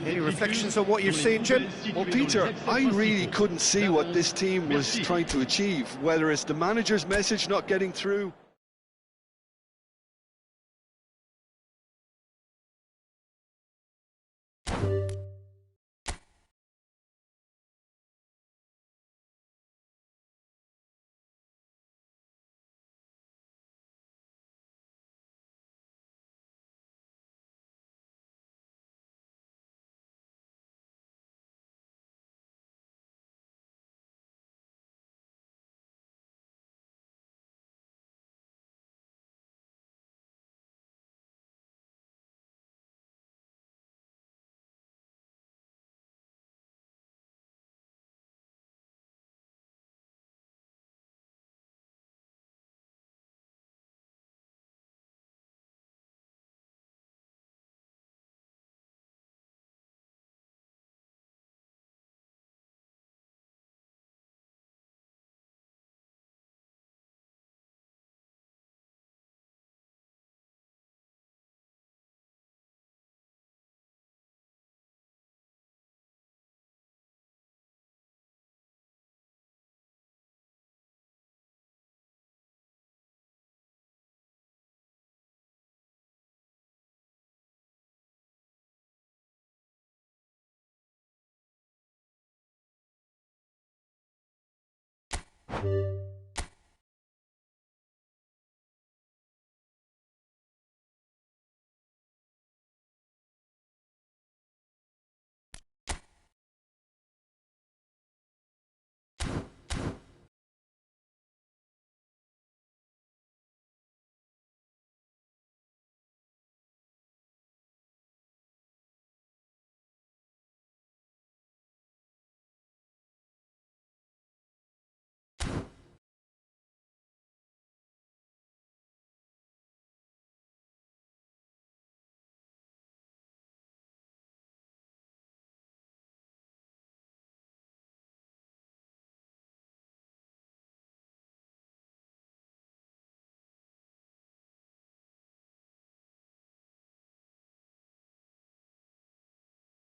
Any reflections on what you've seen, Jim? Well, Peter, I really couldn't see what this team was trying to achieve, whether it's the manager's message not getting through.